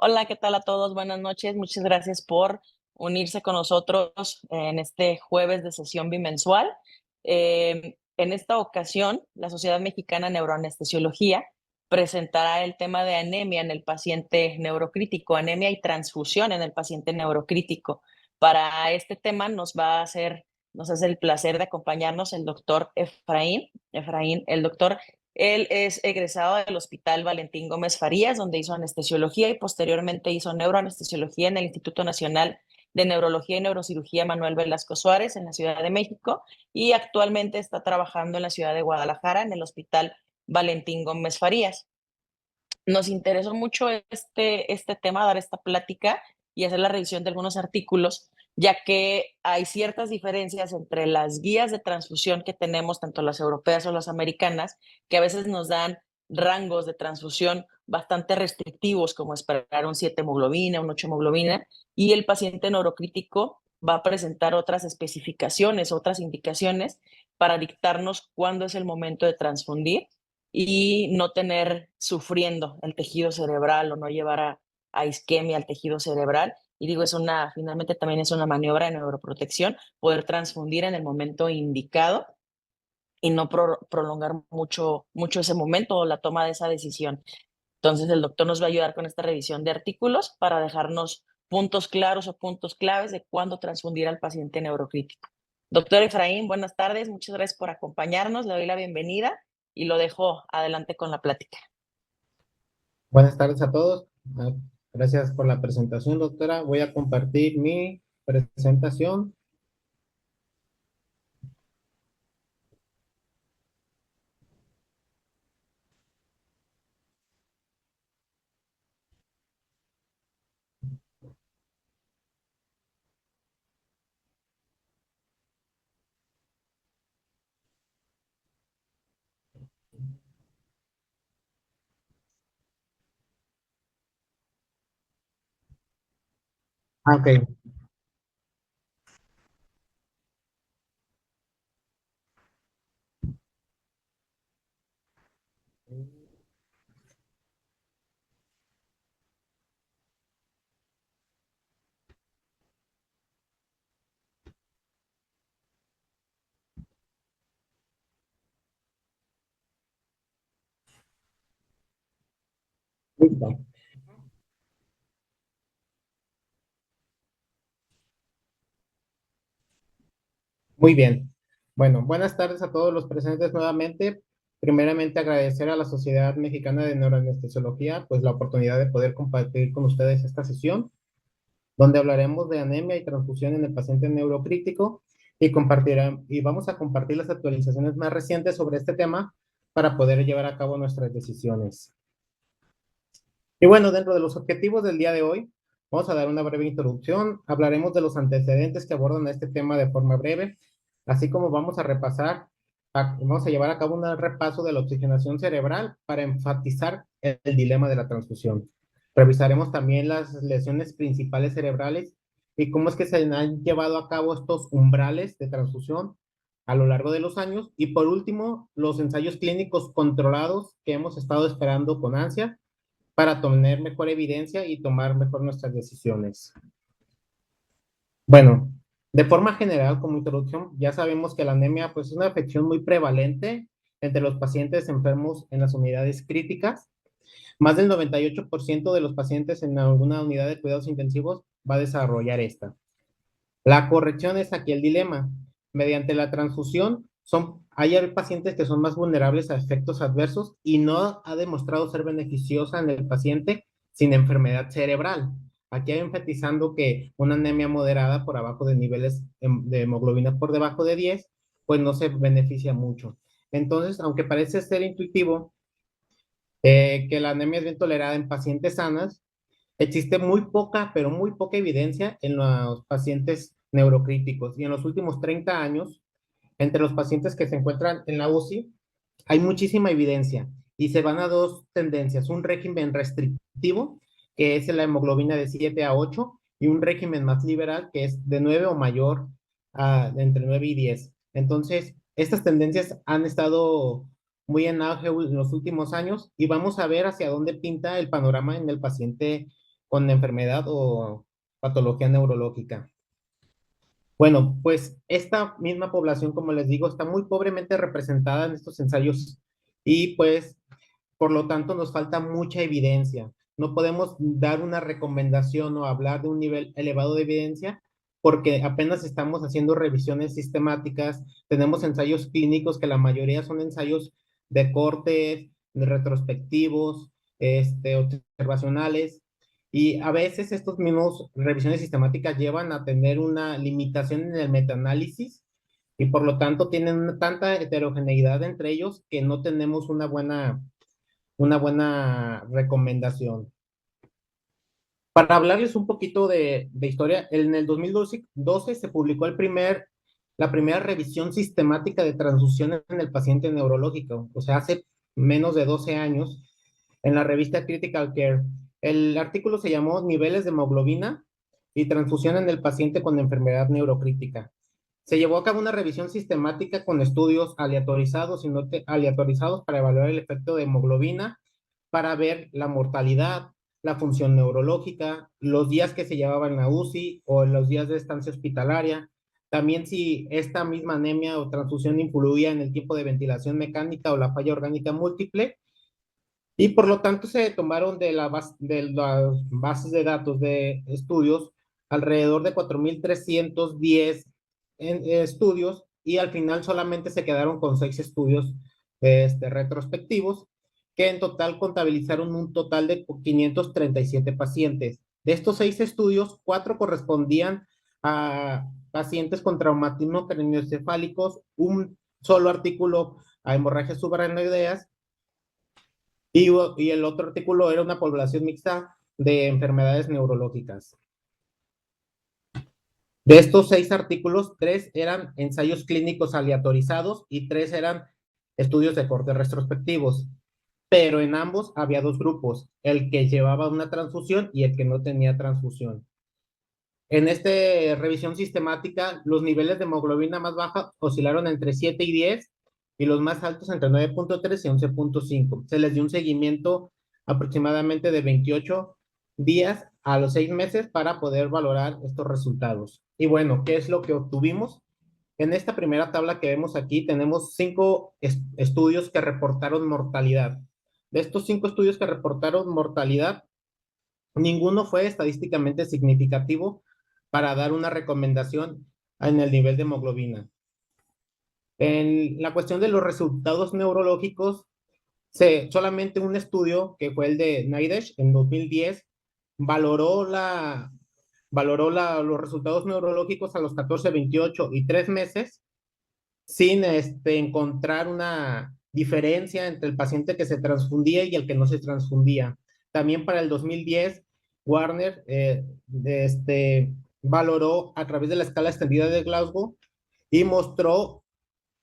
Hola, ¿qué tal a todos? Buenas noches. Muchas gracias por unirse con nosotros en este jueves de sesión bimensual. En esta ocasión, la Sociedad Mexicana de Neuroanestesiología presentará el tema de anemia en el paciente neurocrítico, anemia y transfusión en el paciente neurocrítico. Para este tema nos hace el placer de acompañarnos el doctor Efraín, el doctor él es egresado del Hospital Valentín Gómez Farías, donde hizo anestesiología y posteriormente hizo neuroanestesiología en el Instituto Nacional de Neurología y Neurocirugía Manuel Velasco Suárez en la Ciudad de México y actualmente está trabajando en la ciudad de Guadalajara en el Hospital Valentín Gómez Farías. Nos interesó mucho este tema, dar esta plática y hacer la revisión de algunos artículos, ya que hay ciertas diferencias entre las guías de transfusión que tenemos, tanto las europeas o las americanas, que a veces nos dan rangos de transfusión bastante restrictivos, como esperar un 7 hemoglobina, un 8 hemoglobina, y el paciente neurocrítico va a presentar otras especificaciones, otras indicaciones para dictarnos cuándo es el momento de transfundir y no tener sufriendo el tejido cerebral o no llevar a isquemia al tejido cerebral. Y digo, finalmente también es una maniobra de neuroprotección, poder transfundir en el momento indicado y no prolongar mucho ese momento o la toma de esa decisión. Entonces, el doctor nos va a ayudar con esta revisión de artículos para dejarnos puntos claros o puntos claves de cuándo transfundir al paciente neurocrítico. Doctor Efraín, buenas tardes, muchas gracias por acompañarnos, le doy la bienvenida y lo dejo adelante con la plática. Buenas tardes a todos. Gracias por la presentación, doctora. Voy a compartir mi presentación. Ok, listo. Muy bien. Bueno, buenas tardes a todos los presentes nuevamente. Primeramente, agradecer a la Sociedad Mexicana de Neuroanestesiología, pues la oportunidad de poder compartir con ustedes esta sesión, donde hablaremos de anemia y transfusión en el paciente neurocrítico y vamos a compartir las actualizaciones más recientes sobre este tema para poder llevar a cabo nuestras decisiones. Y bueno, dentro de los objetivos del día de hoy, vamos a dar una breve introducción, hablaremos de los antecedentes que abordan este tema de forma breve, así como vamos a llevar a cabo un repaso de la oxigenación cerebral para enfatizar el dilema de la transfusión. Revisaremos también las lesiones principales cerebrales y cómo es que se han llevado a cabo estos umbrales de transfusión a lo largo de los años. Y por último, los ensayos clínicos controlados que hemos estado esperando con ansia para tener mejor evidencia y tomar mejor nuestras decisiones. Bueno, de forma general, como introducción, ya sabemos que la anemia pues, es una afección muy prevalente entre los pacientes enfermos en las unidades críticas. Más del 98% de los pacientes en alguna unidad de cuidados intensivos va a desarrollar esta. La corrección es aquí el dilema. Mediante la transfusión, hay pacientes que son más vulnerables a efectos adversos y no ha demostrado ser beneficiosa en el paciente sin enfermedad cerebral. Aquí enfatizando que una anemia moderada por abajo de niveles de hemoglobina por debajo de 10, pues no se beneficia mucho. Entonces, aunque parece ser intuitivo que la anemia es bien tolerada en pacientes sanas, existe muy poca, pero muy poca evidencia en los pacientes neurocríticos. Y en los últimos 30 años, entre los pacientes que se encuentran en la UCI, hay muchísima evidencia y se van a dos tendencias, un régimen restrictivo, que es la hemoglobina de 7 a 8, y un régimen más liberal, que es de 9 o mayor, entre 9 y 10. Entonces, estas tendencias han estado muy en auge en los últimos años y vamos a ver hacia dónde pinta el panorama en el paciente con enfermedad o patología neurológica. Bueno, pues esta misma población, como les digo, está muy pobremente representada en estos ensayos y pues por lo tanto nos falta mucha evidencia. No podemos dar una recomendación o hablar de un nivel elevado de evidencia porque apenas estamos haciendo revisiones sistemáticas, tenemos ensayos clínicos que la mayoría son ensayos de cortes, de retrospectivos, observacionales, y a veces estos mismos revisiones sistemáticas llevan a tener una limitación en el metaanálisis y por lo tanto tienen tanta heterogeneidad entre ellos que no tenemos una buena recomendación. Para hablarles un poquito de historia, en el 2012 se publicó la primera revisión sistemática de transfusiones en el paciente neurológico, o sea, hace menos de 12 años, en la revista Critical Care. El artículo se llamó Niveles de hemoglobina y transfusión en el paciente con enfermedad neurocrítica. Se llevó a cabo una revisión sistemática con estudios aleatorizados y no aleatorizados para evaluar el efecto de hemoglobina, para ver la mortalidad, la función neurológica, los días que se llevaban en la UCI o los días de estancia hospitalaria, también si esta misma anemia o transfusión influía en el tiempo de ventilación mecánica o la falla orgánica múltiple, y por lo tanto se tomaron de las bases de datos de estudios alrededor de 4.310 estudios, y al final solamente se quedaron con 6 estudios retrospectivos, que en total contabilizaron un total de 537 pacientes. De estos 6 estudios, 4 correspondían a pacientes con traumatismo craneoencefálicos, un solo artículo a hemorragias subaracnoideas, y el otro artículo era una población mixta de enfermedades neurológicas. De estos 6 artículos, 3 eran ensayos clínicos aleatorizados y 3 eran estudios de corte retrospectivos. Pero en ambos había 2 grupos, el que llevaba una transfusión y el que no tenía transfusión. En esta revisión sistemática, los niveles de hemoglobina más baja oscilaron entre 7 y 10 y los más altos entre 9.3 y 11.5. Se les dio un seguimiento aproximadamente de 28 días a los 6 meses para poder valorar estos resultados. Y bueno, ¿qué es lo que obtuvimos? En esta primera tabla que vemos aquí tenemos 5 estudios que reportaron mortalidad. De estos 5 estudios que reportaron mortalidad, ninguno fue estadísticamente significativo para dar una recomendación en el nivel de hemoglobina. En la cuestión de los resultados neurológicos, solamente un estudio, que fue el de Naidesh en 2010, valoró los resultados neurológicos a los 14, 28 y 3 meses sin encontrar una diferencia entre el paciente que se transfundía y el que no se transfundía. También para el 2010, Warner valoró a través de la escala extendida de Glasgow y mostró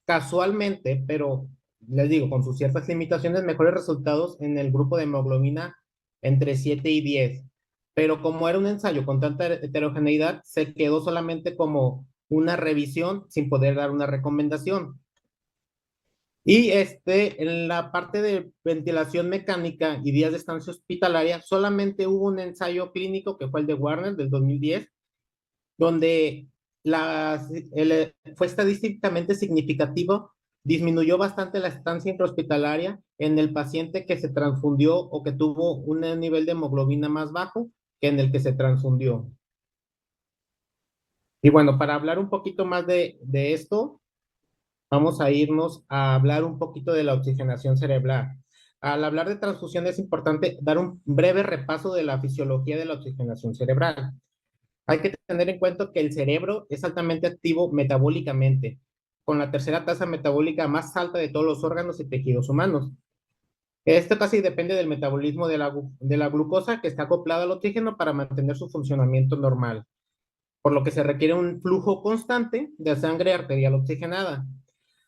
casualmente, pero les digo, con sus ciertas limitaciones, mejores resultados en el grupo de hemoglobina entre 7 y 10. Pero como era un ensayo con tanta heterogeneidad, se quedó solamente como una revisión sin poder dar una recomendación. Y en la parte de ventilación mecánica y días de estancia hospitalaria, solamente hubo un ensayo clínico que fue el de Warner del 2010, donde fue estadísticamente significativo, disminuyó bastante la estancia intrahospitalaria en el paciente que se transfundió o que tuvo un nivel de hemoglobina más bajo que en el que se transfundió. Y bueno, para hablar un poquito más de esto, vamos a irnos a hablar un poquito de la oxigenación cerebral. Al hablar de transfusión es importante dar un breve repaso de la fisiología de la oxigenación cerebral. Hay que tener en cuenta que el cerebro es altamente activo metabólicamente, con la tercera tasa metabólica más alta de todos los órganos y tejidos humanos. Esto casi depende del metabolismo de la glucosa, que está acoplada al oxígeno para mantener su funcionamiento normal, por lo que se requiere un flujo constante de sangre arterial oxigenada.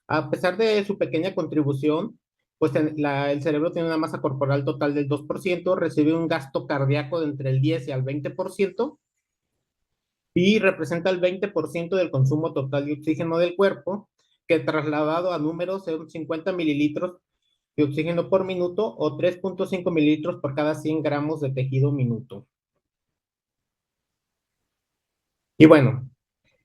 A pesar de su pequeña contribución, pues el cerebro tiene una masa corporal total del 2%, recibe un gasto cardíaco de entre el 10 y el 20%, y representa el 20% del consumo total de oxígeno del cuerpo, que trasladado a números son 50 mililitros de oxígeno por minuto o 3.5 mililitros por cada 100 gramos de tejido minuto. Y bueno,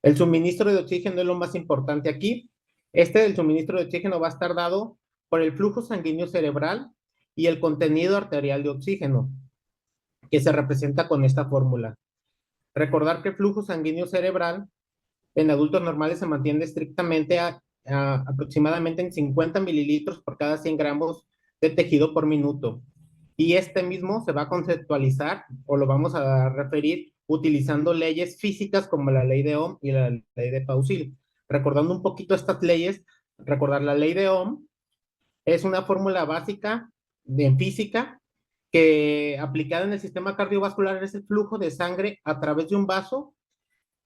el suministro de oxígeno es lo más importante aquí. El suministro de oxígeno va a estar dado por el flujo sanguíneo cerebral y el contenido arterial de oxígeno, que se representa con esta fórmula. Recordar que el flujo sanguíneo cerebral en adultos normales se mantiene estrictamente a aproximadamente en 50 mililitros por cada 100 gramos de tejido por minuto. Y este mismo se va a conceptualizar o lo vamos a referir utilizando leyes físicas como la ley de Ohm y la ley de Pausil. Recordando un poquito estas leyes, recordar la ley de Ohm es una fórmula básica de física que aplicada en el sistema cardiovascular es el flujo de sangre a través de un vaso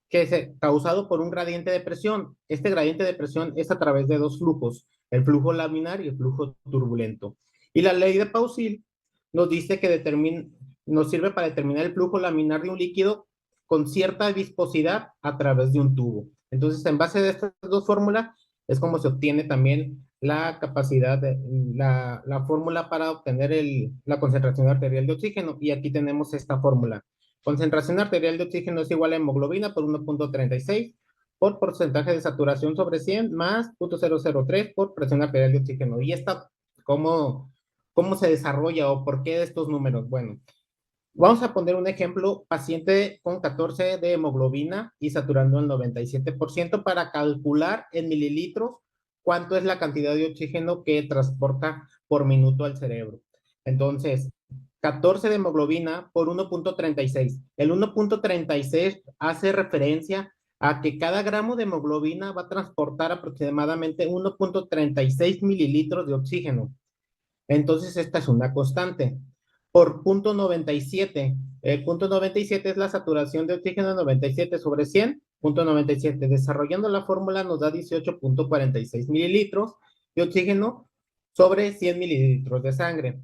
que es causado por un gradiente de presión. Este gradiente de presión es a través de dos flujos, el flujo laminar y el flujo turbulento. Y la ley de Pausil nos dice que nos sirve para determinar el flujo laminar de un líquido con cierta viscosidad a través de un tubo. Entonces, en base de estas dos fórmulas, es como se obtiene también la capacidad, la fórmula para obtener la concentración arterial de oxígeno. Y aquí tenemos esta fórmula. Concentración arterial de oxígeno es igual a hemoglobina por 1.36 por porcentaje de saturación sobre 100 más 0.003 por presión arterial de oxígeno. ¿Y esta cómo se desarrolla o por qué de estos números? Bueno, vamos a poner un ejemplo, paciente con 14 de hemoglobina y saturando el 97% para calcular en mililitros cuánto es la cantidad de oxígeno que transporta por minuto al cerebro. Entonces, 14 de hemoglobina por 1.36. El 1.36 hace referencia a que cada gramo de hemoglobina va a transportar aproximadamente 1.36 mililitros de oxígeno. Entonces, esta es una constante. Por punto 97. El punto 97 es la saturación de oxígeno 97 sobre 100. Punto 97. Desarrollando la fórmula nos da 18.46 mililitros de oxígeno sobre 100 mililitros de sangre.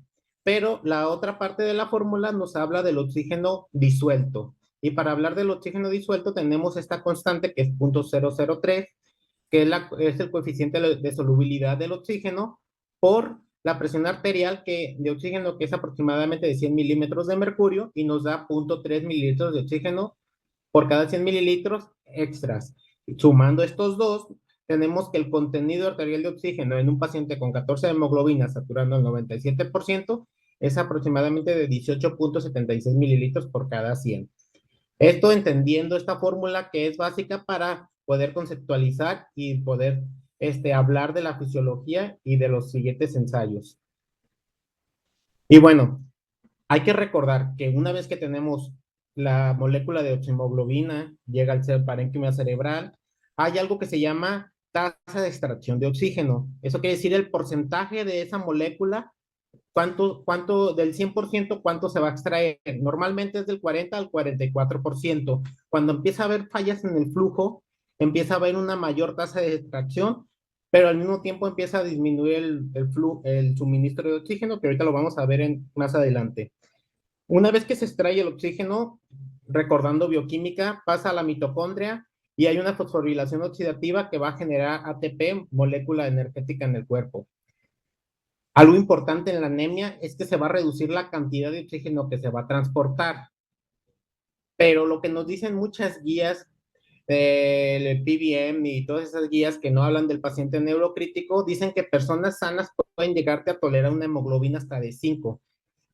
Pero la otra parte de la fórmula nos habla del oxígeno disuelto. Y para hablar del oxígeno disuelto tenemos esta constante que es 0.003, que es el coeficiente de solubilidad del oxígeno por la presión arterial de oxígeno, que es aproximadamente de 100 milímetros de mercurio, y nos da 0.3 mililitros de oxígeno por cada 100 mililitros extras. Sumando estos dos, tenemos que el contenido arterial de oxígeno en un paciente con 14 de hemoglobina saturando el 97% es aproximadamente de 18.76 mililitros por cada 100. Esto entendiendo esta fórmula que es básica para poder conceptualizar y poder hablar de la fisiología y de los siguientes ensayos. Y bueno, hay que recordar que una vez que tenemos la molécula de oximoglobina, llega al parénquima cerebral, hay algo que se llama tasa de extracción de oxígeno. Eso quiere decir el porcentaje de esa molécula, cuánto del 100%, cuánto se va a extraer. Normalmente es del 40 al 44%. Cuando empieza a haber fallas en el flujo, empieza a haber una mayor tasa de extracción, pero al mismo tiempo empieza a disminuir el suministro de oxígeno, que ahorita lo vamos a ver más adelante. Una vez que se extrae el oxígeno, recordando bioquímica, pasa a la mitocondria y hay una fosforilación oxidativa que va a generar ATP, molécula energética en el cuerpo. Algo importante en la anemia es que se va a reducir la cantidad de oxígeno que se va a transportar. Pero lo que nos dicen muchas guías, el PBM y todas esas guías que no hablan del paciente neurocrítico, dicen que personas sanas pueden llegarte a tolerar una hemoglobina hasta de 5,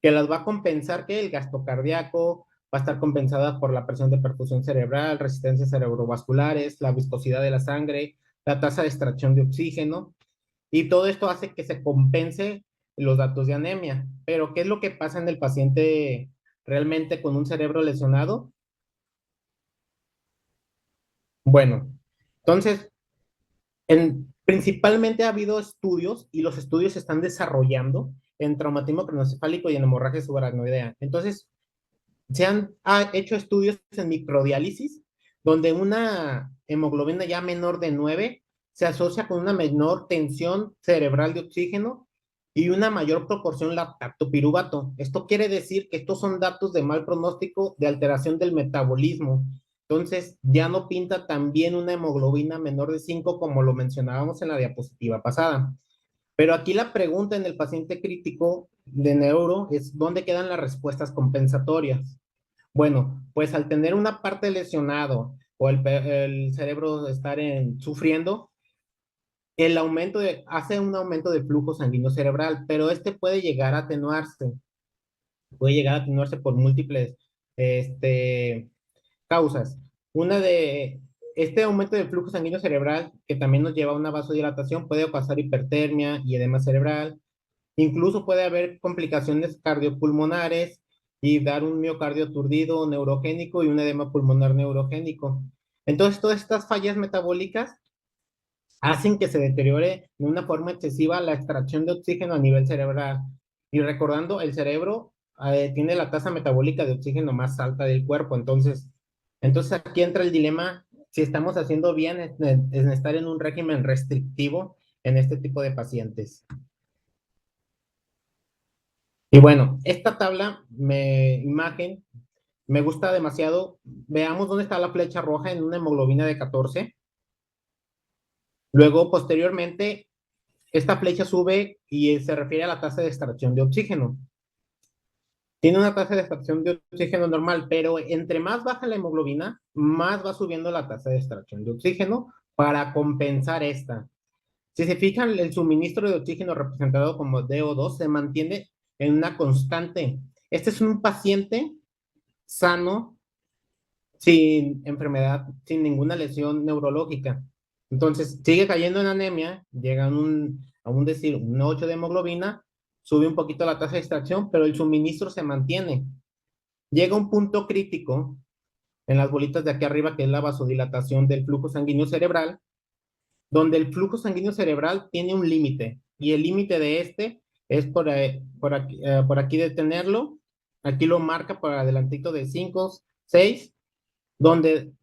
que las va a compensar que el gasto cardíaco va a estar compensada por la presión de perfusión cerebral, resistencias cerebrovasculares, la viscosidad de la sangre, la tasa de extracción de oxígeno, y todo esto hace que se compense los datos de anemia. Pero, ¿qué es lo que pasa en el paciente realmente con un cerebro lesionado? Bueno, entonces, principalmente ha habido estudios y los estudios se están desarrollando en traumatismo craneoencefálico y en hemorragia subaracnoidea. Entonces, se han hecho estudios en microdiálisis donde una hemoglobina ya menor de 9 se asocia con una menor tensión cerebral de oxígeno y una mayor proporción lactato-piruvato. Esto quiere decir que estos son datos de mal pronóstico de alteración del metabolismo. Entonces, ya no pinta tan bien una hemoglobina menor de 5 como lo mencionábamos en la diapositiva pasada. Pero aquí la pregunta en el paciente crítico de neuro es, ¿dónde quedan las respuestas compensatorias? Bueno, pues al tener una parte lesionado, o el cerebro estar sufriendo, hace un aumento de flujo sanguíneo cerebral, pero este puede llegar a atenuarse por múltiples este, causas. Una de este aumento del flujo sanguíneo cerebral, que también nos lleva a una vasodilatación, puede causar hipertermia y edema cerebral. Incluso puede haber complicaciones cardiopulmonares y dar un miocardio aturdido neurogénico y un edema pulmonar neurogénico. Entonces, todas estas fallas metabólicas hacen que se deteriore de una forma excesiva la extracción de oxígeno a nivel cerebral. Y recordando, el cerebro tiene la tasa metabólica de oxígeno más alta del cuerpo. Entonces aquí entra el dilema si estamos haciendo bien en estar en un régimen restrictivo en este tipo de pacientes. Y bueno, esta imagen me gusta demasiado. Veamos dónde está la flecha roja en una hemoglobina de 14. Luego, posteriormente, esta flecha sube y se refiere a la tasa de extracción de oxígeno. Tiene una tasa de extracción de oxígeno normal, pero entre más baja la hemoglobina, más va subiendo la tasa de extracción de oxígeno para compensar esta. Si se fijan, el suministro de oxígeno representado como DO2 se mantiene en una constante. Este es un paciente sano, sin enfermedad, sin ninguna lesión neurológica. Entonces, sigue cayendo en anemia, llega a un decir, un 8 de hemoglobina, sube un poquito la tasa de extracción, pero el suministro se mantiene. Llega un punto crítico en las bolitas de aquí arriba, que es la vasodilatación del flujo sanguíneo cerebral, donde el flujo sanguíneo cerebral tiene un límite, y el límite de este es por aquí detenerlo, aquí lo marca por adelantito de 5, 6, donde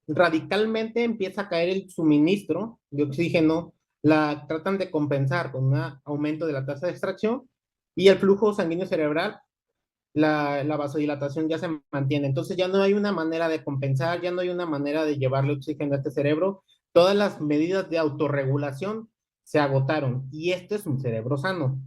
radicalmente empieza a caer el suministro de oxígeno, la tratan de compensar con un aumento de la tasa de extracción y el flujo sanguíneo cerebral, la vasodilatación ya se mantiene. Entonces ya no hay una manera de compensar, ya no hay una manera de llevarle oxígeno a este cerebro. Todas las medidas de autorregulación se agotaron y este es un cerebro sano.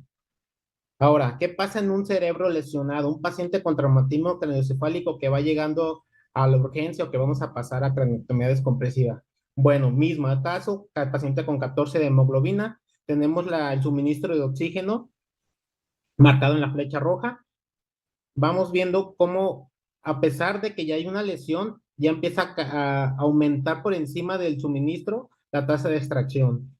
Ahora, ¿qué pasa en un cerebro lesionado? Un paciente con traumatismo craneoencefálico que va llegando a la urgencia o que vamos a pasar a craneotomía descompresiva. Bueno, mismo caso, el paciente con 14 de hemoglobina, tenemos el suministro de oxígeno marcado en la flecha roja. Vamos viendo cómo, a pesar de que ya hay una lesión, ya empieza a aumentar por encima del suministro la tasa de extracción.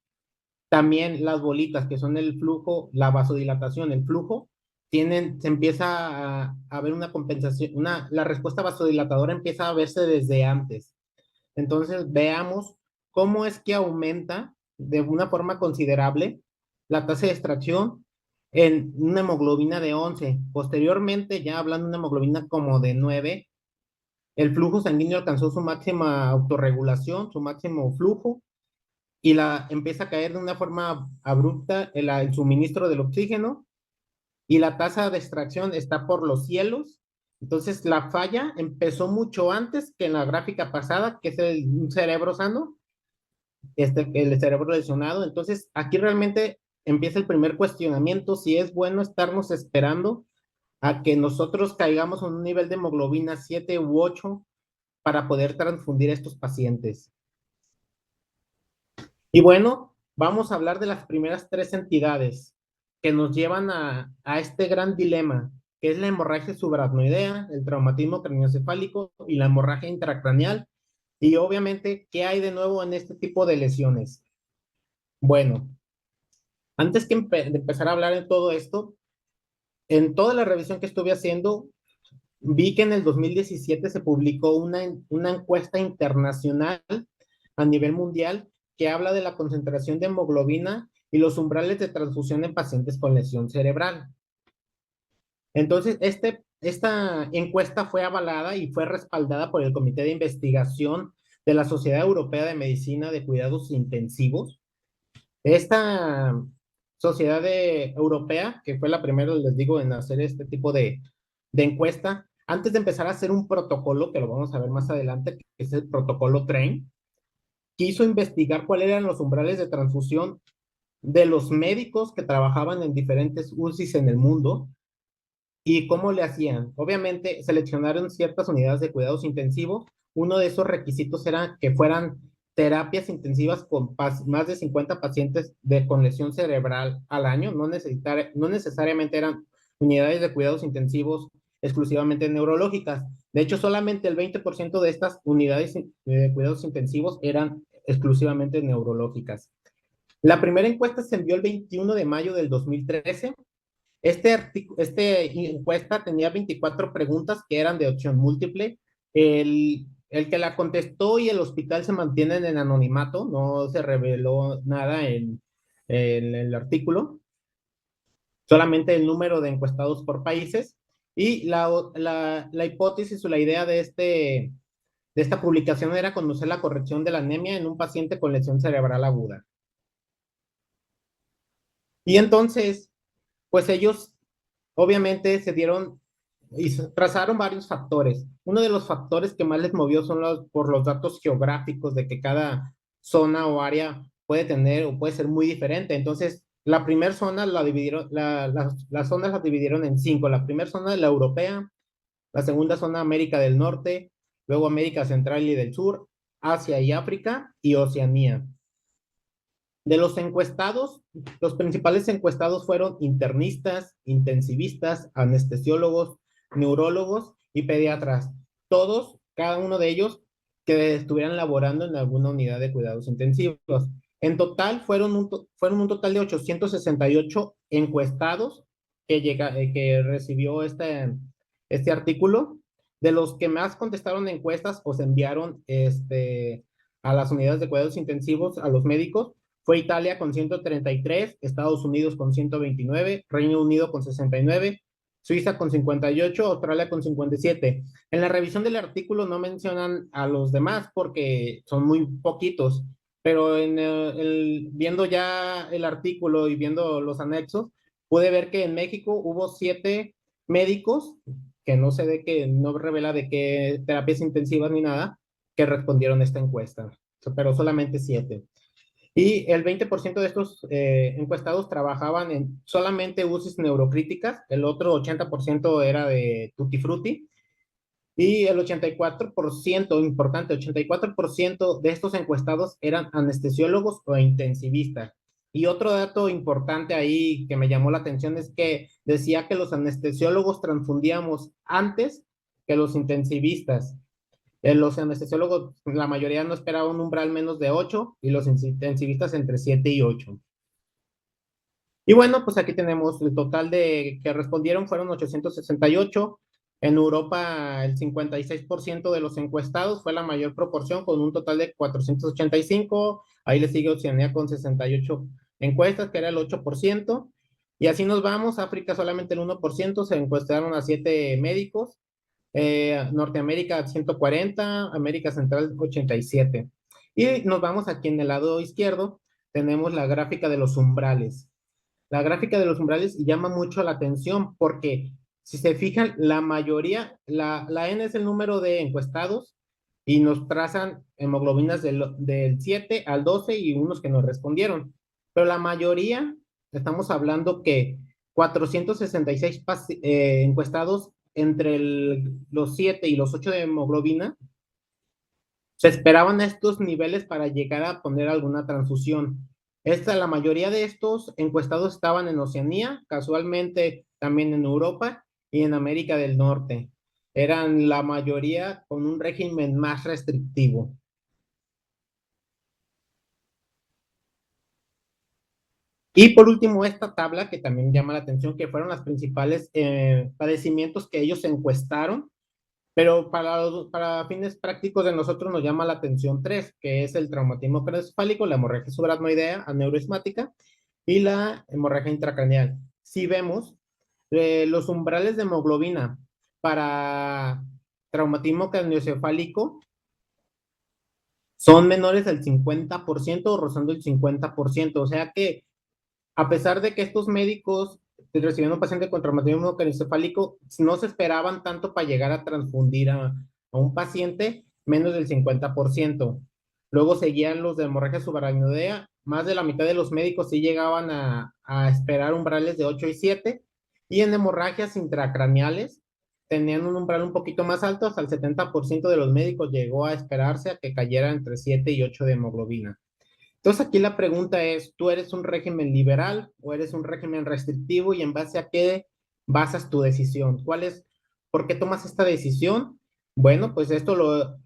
También las bolitas, que son el flujo, la vasodilatación, el flujo, se empieza a ver una compensación, la respuesta vasodilatadora empieza a verse desde antes. Entonces, veamos cómo es que aumenta de una forma considerable la tasa de extracción en una hemoglobina de 11. Posteriormente, ya hablando de una hemoglobina como de 9, el flujo sanguíneo alcanzó su máxima autorregulación, su máximo flujo, y empieza a caer de una forma abrupta el suministro del oxígeno y la tasa de extracción está por los cielos. Entonces la falla empezó mucho antes que en la gráfica pasada, que es un cerebro sano, el cerebro lesionado. Entonces aquí realmente empieza el primer cuestionamiento, si es bueno estarnos esperando a que nosotros caigamos en un nivel de hemoglobina 7 u 8 para poder transfundir a estos pacientes. Y bueno, vamos a hablar de las primeras tres entidades que nos llevan a este gran dilema, que es la hemorragia subaracnoidea, el traumatismo craneoencefálico y la hemorragia intracraneal. Y obviamente, ¿qué hay de nuevo en este tipo de lesiones? Bueno, antes de empezar a hablar de todo esto, en toda la revisión que estuve haciendo, vi que en el 2017 se publicó una encuesta internacional a nivel mundial que habla de la concentración de hemoglobina y los umbrales de transfusión en pacientes con lesión cerebral. Entonces, esta encuesta fue avalada y fue respaldada por el Comité de Investigación de la Sociedad Europea de Medicina de Cuidados Intensivos. Esta sociedad europea, que fue la primera, les digo, en hacer este tipo de encuesta, antes de empezar a hacer un protocolo, que lo vamos a ver más adelante, que es el protocolo TRAIN, quiso investigar cuáles eran los umbrales de transfusión de los médicos que trabajaban en diferentes UCIs en el mundo y cómo le hacían. Obviamente seleccionaron ciertas unidades de cuidados intensivos uno de esos requisitos era que fueran terapias intensivas con más de 50 pacientes con lesión cerebral al año, no necesariamente eran unidades de cuidados intensivos exclusivamente neurológicas. De hecho, solamente el 20% de estas unidades de cuidados intensivos eran exclusivamente neurológicas. La primera encuesta se envió el 21 de mayo del 2013. Este encuesta tenía 24 preguntas que eran de opción múltiple. El que la contestó y el hospital se mantienen en anonimato, no se reveló nada en el artículo, solamente el número de encuestados por países. Y la hipótesis o la idea de esta publicación era conocer la corrección de la anemia en un paciente con lesión cerebral aguda. Y entonces, pues ellos obviamente se dieron y trazaron varios factores. Uno de los factores que más les movió son por los datos geográficos de que cada zona o área puede tener o puede ser muy diferente. Entonces, la primera zona la dividieron, las zonas las dividieron en 5. La primera zona es la europea, la segunda zona América del Norte, luego América Central y del Sur, Asia y África y Oceanía. De los encuestados, los principales encuestados fueron internistas, intensivistas, anestesiólogos, neurólogos y pediatras. Todos, cada uno de ellos, que estuvieran laborando en alguna unidad de cuidados intensivos. En total fueron un total de 868 encuestados que recibió este artículo. De los que más contestaron encuestas o se enviaron a las unidades de cuidados intensivos, a los médicos, fue Italia con 133, Estados Unidos con 129, Reino Unido con 69, Suiza con 58, Australia con 57. En la revisión del artículo no mencionan a los demás porque son muy poquitos, pero viendo ya el artículo y viendo los anexos, pude ver que en México hubo 7 médicos, que no sé no revela de qué terapias intensivas ni nada, que respondieron a esta encuesta, pero solamente 7. Y el 20% de estos encuestados trabajaban en solamente UCIs neurocríticas, el otro 80% era de tutti frutti, y el 84%, importante, 84% de estos encuestados eran anestesiólogos o intensivistas. Y otro dato importante ahí que me llamó la atención es que decía que los anestesiólogos transfundíamos antes que los intensivistas. Los anestesiólogos, la mayoría no esperaba un umbral menos de 8 y los intensivistas entre 7 y 8. Y bueno, pues aquí tenemos el total de que respondieron fueron 868. En Europa, el 56% de los encuestados fue la mayor proporción, con un total de 485. Ahí le sigue Oceanía con 68 encuestas, que era el 8%. Y así nos vamos. África solamente el 1%, se encuestaron a 7 médicos. Norteamérica 140, América Central 87. Y nos vamos aquí en el lado izquierdo, tenemos la gráfica de los umbrales. La gráfica de los umbrales llama mucho la atención porque si se fijan, la mayoría, la N es el número de encuestados y nos trazan hemoglobinas del 7 al 12 y unos que nos respondieron. Pero la mayoría, estamos hablando que 466 encuestados entre los 7 y los 8 de hemoglobina, se esperaban estos niveles para llegar a poner alguna transfusión. La mayoría de estos encuestados estaban en Oceanía, casualmente también en Europa y en América del Norte. Eran la mayoría con un régimen más restrictivo. Y por último, esta tabla que también llama la atención, que fueron los principales padecimientos que ellos encuestaron, pero para fines prácticos de nosotros nos llama la atención 3, que es el traumatismo craneoencefálico, la hemorragia subaracnoidea aneurismática y la hemorragia intracraneal. Si vemos, los umbrales de hemoglobina para traumatismo craneoencefálico son menores del 50% o rozando el 50%, o sea que a pesar de que estos médicos recibieron un paciente con traumatismo craneoencefálico, no se esperaban tanto para llegar a transfundir a un paciente, menos del 50%. Luego seguían los de hemorragia subaracnoidea, más de la mitad de los médicos sí llegaban a esperar umbrales de 8 y 7, y en hemorragias intracraneales, tenían un umbral un poquito más alto, hasta el 70% de los médicos llegó a esperarse a que cayera entre 7 y 8 de hemoglobina. Entonces aquí la pregunta es, ¿tú eres un régimen liberal o eres un régimen restrictivo y en base a qué basas tu decisión? ¿Por qué tomas esta decisión? Bueno, pues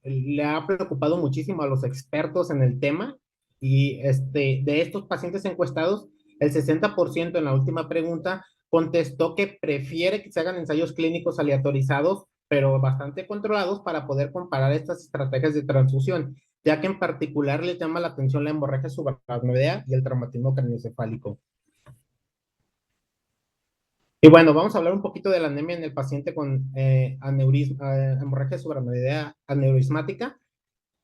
le ha preocupado muchísimo a los expertos en el tema y de estos pacientes encuestados, el 60% en la última pregunta contestó que prefiere que se hagan ensayos clínicos aleatorizados, pero bastante controlados para poder comparar estas estrategias de transfusión, ya que en particular le llama la atención la hemorragia subaracnoidea y el traumatismo craneoencefálico. Y bueno, vamos a hablar un poquito de la anemia en el paciente con hemorragia subaracnoidea aneurismática.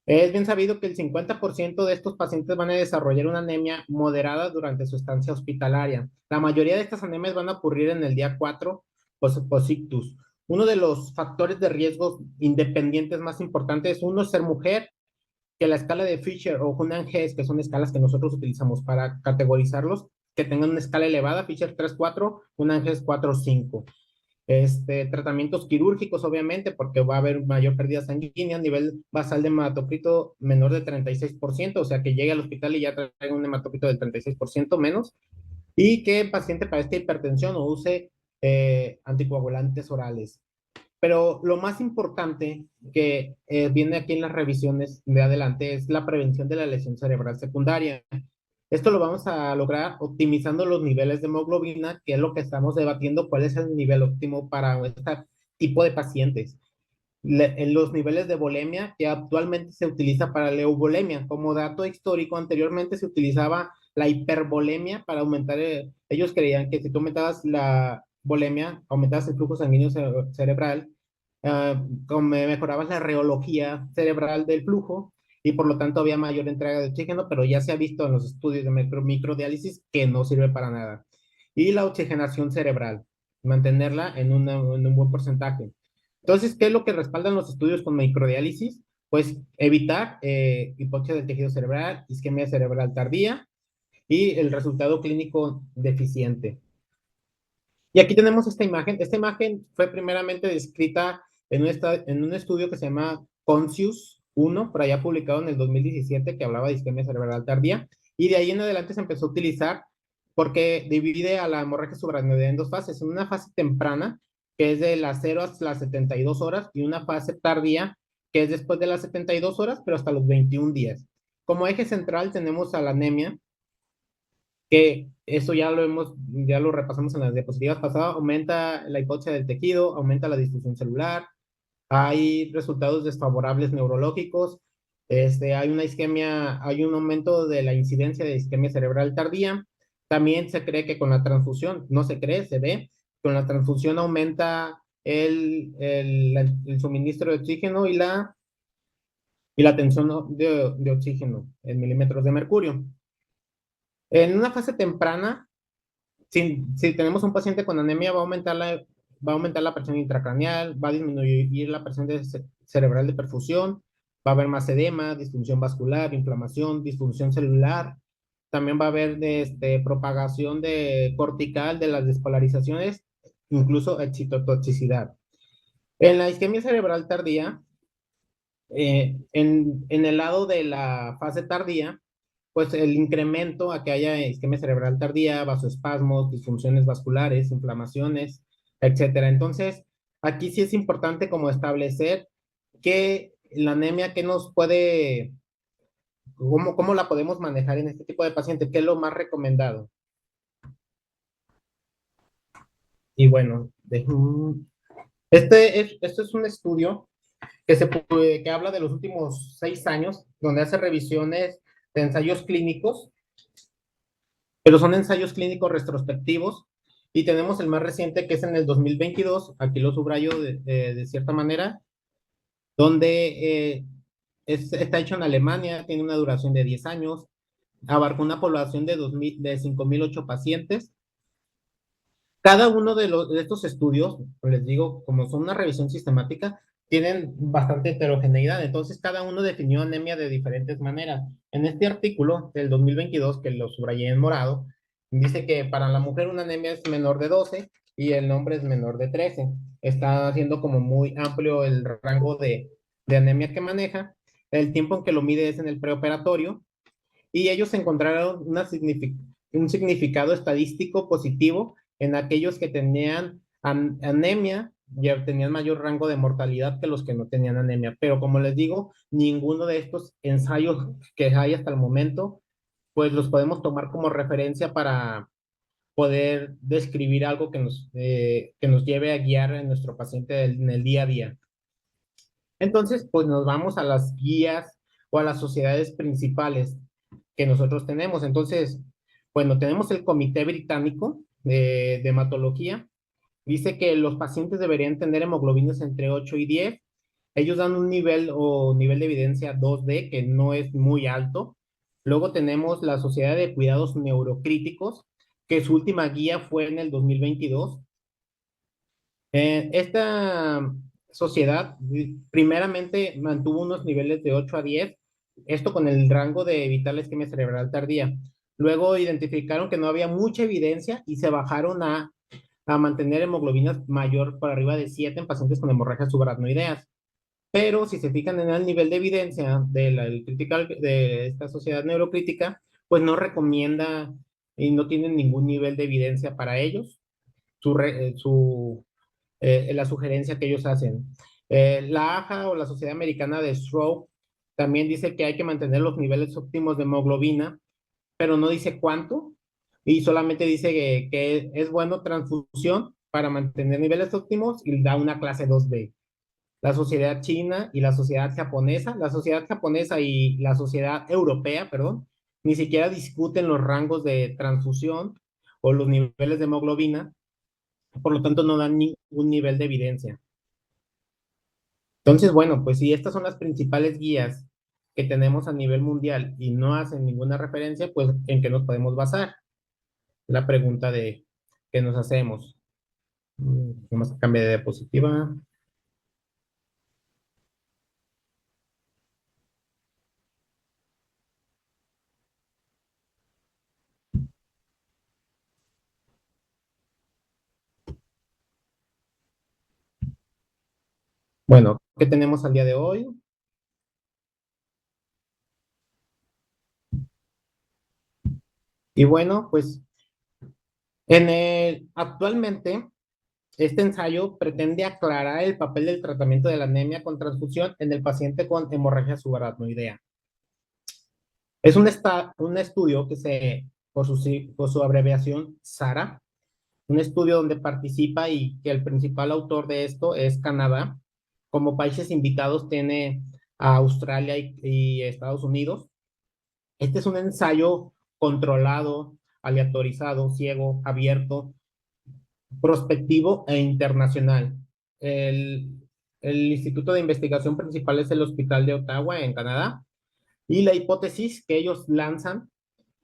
Es bien sabido que el 50% de estos pacientes van a desarrollar una anemia moderada durante su estancia hospitalaria. La mayoría de estas anemias van a ocurrir en el día 4 post-ictus. Uno de los factores de riesgo independientes más importantes es uno, ser mujer, que la escala de Fisher o Hunan-Hess, que son escalas que nosotros utilizamos para categorizarlos, que tengan una escala elevada, Fisher 3-4, Hunan-Hess 4-5. Tratamientos quirúrgicos, obviamente, porque va a haber mayor pérdida sanguínea, nivel basal de hematocrito menor de 36%, o sea, que llegue al hospital y ya traiga un hematocrito del 36% menos, y que el paciente padezca hipertensión o use anticoagulantes orales. Pero lo más importante que viene aquí en las revisiones de adelante es la prevención de la lesión cerebral secundaria. Esto lo vamos a lograr optimizando los niveles de hemoglobina, que es lo que estamos debatiendo, cuál es el nivel óptimo para este tipo de pacientes. En los niveles de volemia, que actualmente se utiliza para la euvolemia. Como dato histórico, anteriormente se utilizaba la hipervolemia para aumentar, ellos creían que si tú aumentabas la volemia, aumentabas el flujo sanguíneo cerebral, mejorabas la reología cerebral del flujo y por lo tanto había mayor entrega de oxígeno, pero ya se ha visto en los estudios de microdiálisis que no sirve para nada. Y la oxigenación cerebral, mantenerla en un buen porcentaje. Entonces, ¿qué es lo que respaldan los estudios con microdiálisis? Pues evitar hipoxia del tejido cerebral, isquemia cerebral tardía y el resultado clínico deficiente. Y aquí tenemos esta imagen. Esta imagen fue primeramente descrita en un estudio que se llama CONSCIUS 1, por allá publicado en el 2017, que hablaba de isquemia cerebral tardía. Y de ahí en adelante se empezó a utilizar porque divide a la hemorragia subaracnoidea en dos fases. En una fase temprana, que es de las 0 hasta las 72 horas, y una fase tardía, que es después de las 72 horas, pero hasta los 21 días. Como eje central tenemos a la anemia, que eso ya lo repasamos en las diapositivas pasadas, aumenta la hipoxia del tejido, aumenta la difusión celular, hay resultados desfavorables neurológicos, hay una isquemia, hay un aumento de la incidencia de isquemia cerebral tardía. También se cree que con la transfusión, no se cree, se ve, con la transfusión aumenta el suministro de oxígeno y la tensión de oxígeno en milímetros de mercurio. En una fase temprana, si tenemos un paciente con anemia, va a aumentar la presión intracraneal, va a disminuir la presión cerebral de perfusión, va a haber más edema, disfunción vascular, inflamación, disfunción celular. También va a haber propagación cortical de las despolarizaciones, incluso excitotoxicidad. En la isquemia cerebral tardía, en el lado de la fase tardía, pues el incremento a que haya isquemia cerebral tardía, vasoespasmos, disfunciones vasculares, inflamaciones, etcétera. Entonces, aquí sí es importante como establecer que la anemia, que nos puede, cómo la podemos manejar en este tipo de pacientes, qué es lo más recomendado. Y bueno, este es un estudio que habla de los últimos 6 años, donde hace revisiones de ensayos clínicos, pero son ensayos clínicos retrospectivos, y tenemos el más reciente que es en el 2022, aquí lo subrayo de cierta manera, donde está hecho en Alemania, tiene una duración de 10 años, abarca una población de 5.008 pacientes. Cada uno de estos estudios, les digo, como son una revisión sistemática, tienen bastante heterogeneidad, entonces cada uno definió anemia de diferentes maneras. En este artículo del 2022, que lo subrayé en morado, dice que para la mujer una anemia es menor de 12, y el hombre es menor de 13. Está haciendo como muy amplio el rango de anemia que maneja. El tiempo en que lo mide es en el preoperatorio y ellos encontraron un significado estadístico positivo en aquellos que tenían anemia y tenían mayor rango de mortalidad que los que no tenían anemia. Pero como les digo, ninguno de estos ensayos que hay hasta el momento, pues los podemos tomar como referencia para poder describir algo que nos lleve a guiar a nuestro paciente en el día a día. Entonces, pues nos vamos a las guías o a las sociedades principales que nosotros tenemos. Entonces, bueno, tenemos el Comité Británico de Hematología. Dice que los pacientes deberían tener hemoglobinas entre 8 y 10. Ellos dan un nivel o nivel de evidencia 2D que no es muy alto. Luego tenemos la Sociedad de Cuidados Neurocríticos, que su última guía fue en el 2022. Esta sociedad primeramente mantuvo unos niveles de 8 a 10, esto con el rango de evitar la isquemia cerebral tardía. Luego identificaron que no había mucha evidencia y se bajaron a mantener hemoglobinas mayor por arriba de 7 en pacientes con hemorragias subaracnoideas. Pero si se fijan en el nivel de evidencia de esta sociedad neurocrítica, pues no recomienda y no tienen ningún nivel de evidencia para ellos. La sugerencia que ellos hacen. La AJA o la Sociedad Americana de Stroke también dice que hay que mantener los niveles óptimos de hemoglobina, pero no dice cuánto, y solamente dice que es bueno transfusión para mantener niveles óptimos y da una clase 2B. La sociedad china y la sociedad japonesa y la sociedad europea, perdón, ni siquiera discuten los rangos de transfusión o los niveles de hemoglobina, por lo tanto no dan ningún nivel de evidencia. Entonces, bueno, pues si estas son las principales guías que tenemos a nivel mundial y no hacen ninguna referencia, pues ¿en qué nos podemos basar? La pregunta que nos hacemos. Vamos a cambiar de diapositiva. Bueno, ¿qué tenemos al día de hoy? Y bueno, pues actualmente este ensayo pretende aclarar el papel del tratamiento de la anemia con transfusión en el paciente con hemorragia subaracnoidea. Es un estudio por su abreviación SARA, un estudio donde participa y que el principal autor de esto es Canadá. Como países invitados tiene a Australia y Estados Unidos. Este es un ensayo controlado, aleatorizado, ciego, abierto, prospectivo e internacional. El, el Instituto de Investigación principal es el Hospital de Ottawa, en Canadá, y la hipótesis que ellos lanzan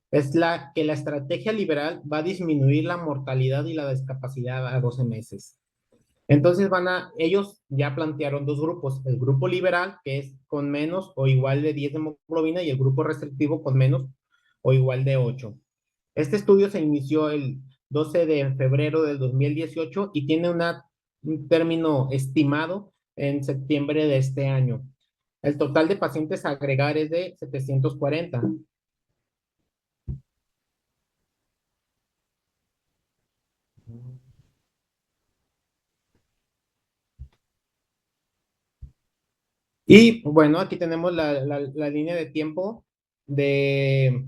es que la estrategia liberal va a disminuir la mortalidad y la discapacidad a 12 meses. Entonces ellos ya plantearon dos grupos, el grupo liberal, que es con menos o igual de 10 de hemoglobina, y el grupo restrictivo con menos o igual de 8. Este estudio se inició el 12 de febrero del 2018 y tiene un término estimado en septiembre de este año. El total de pacientes a agregar es de 740. Y bueno, aquí tenemos la línea de tiempo de,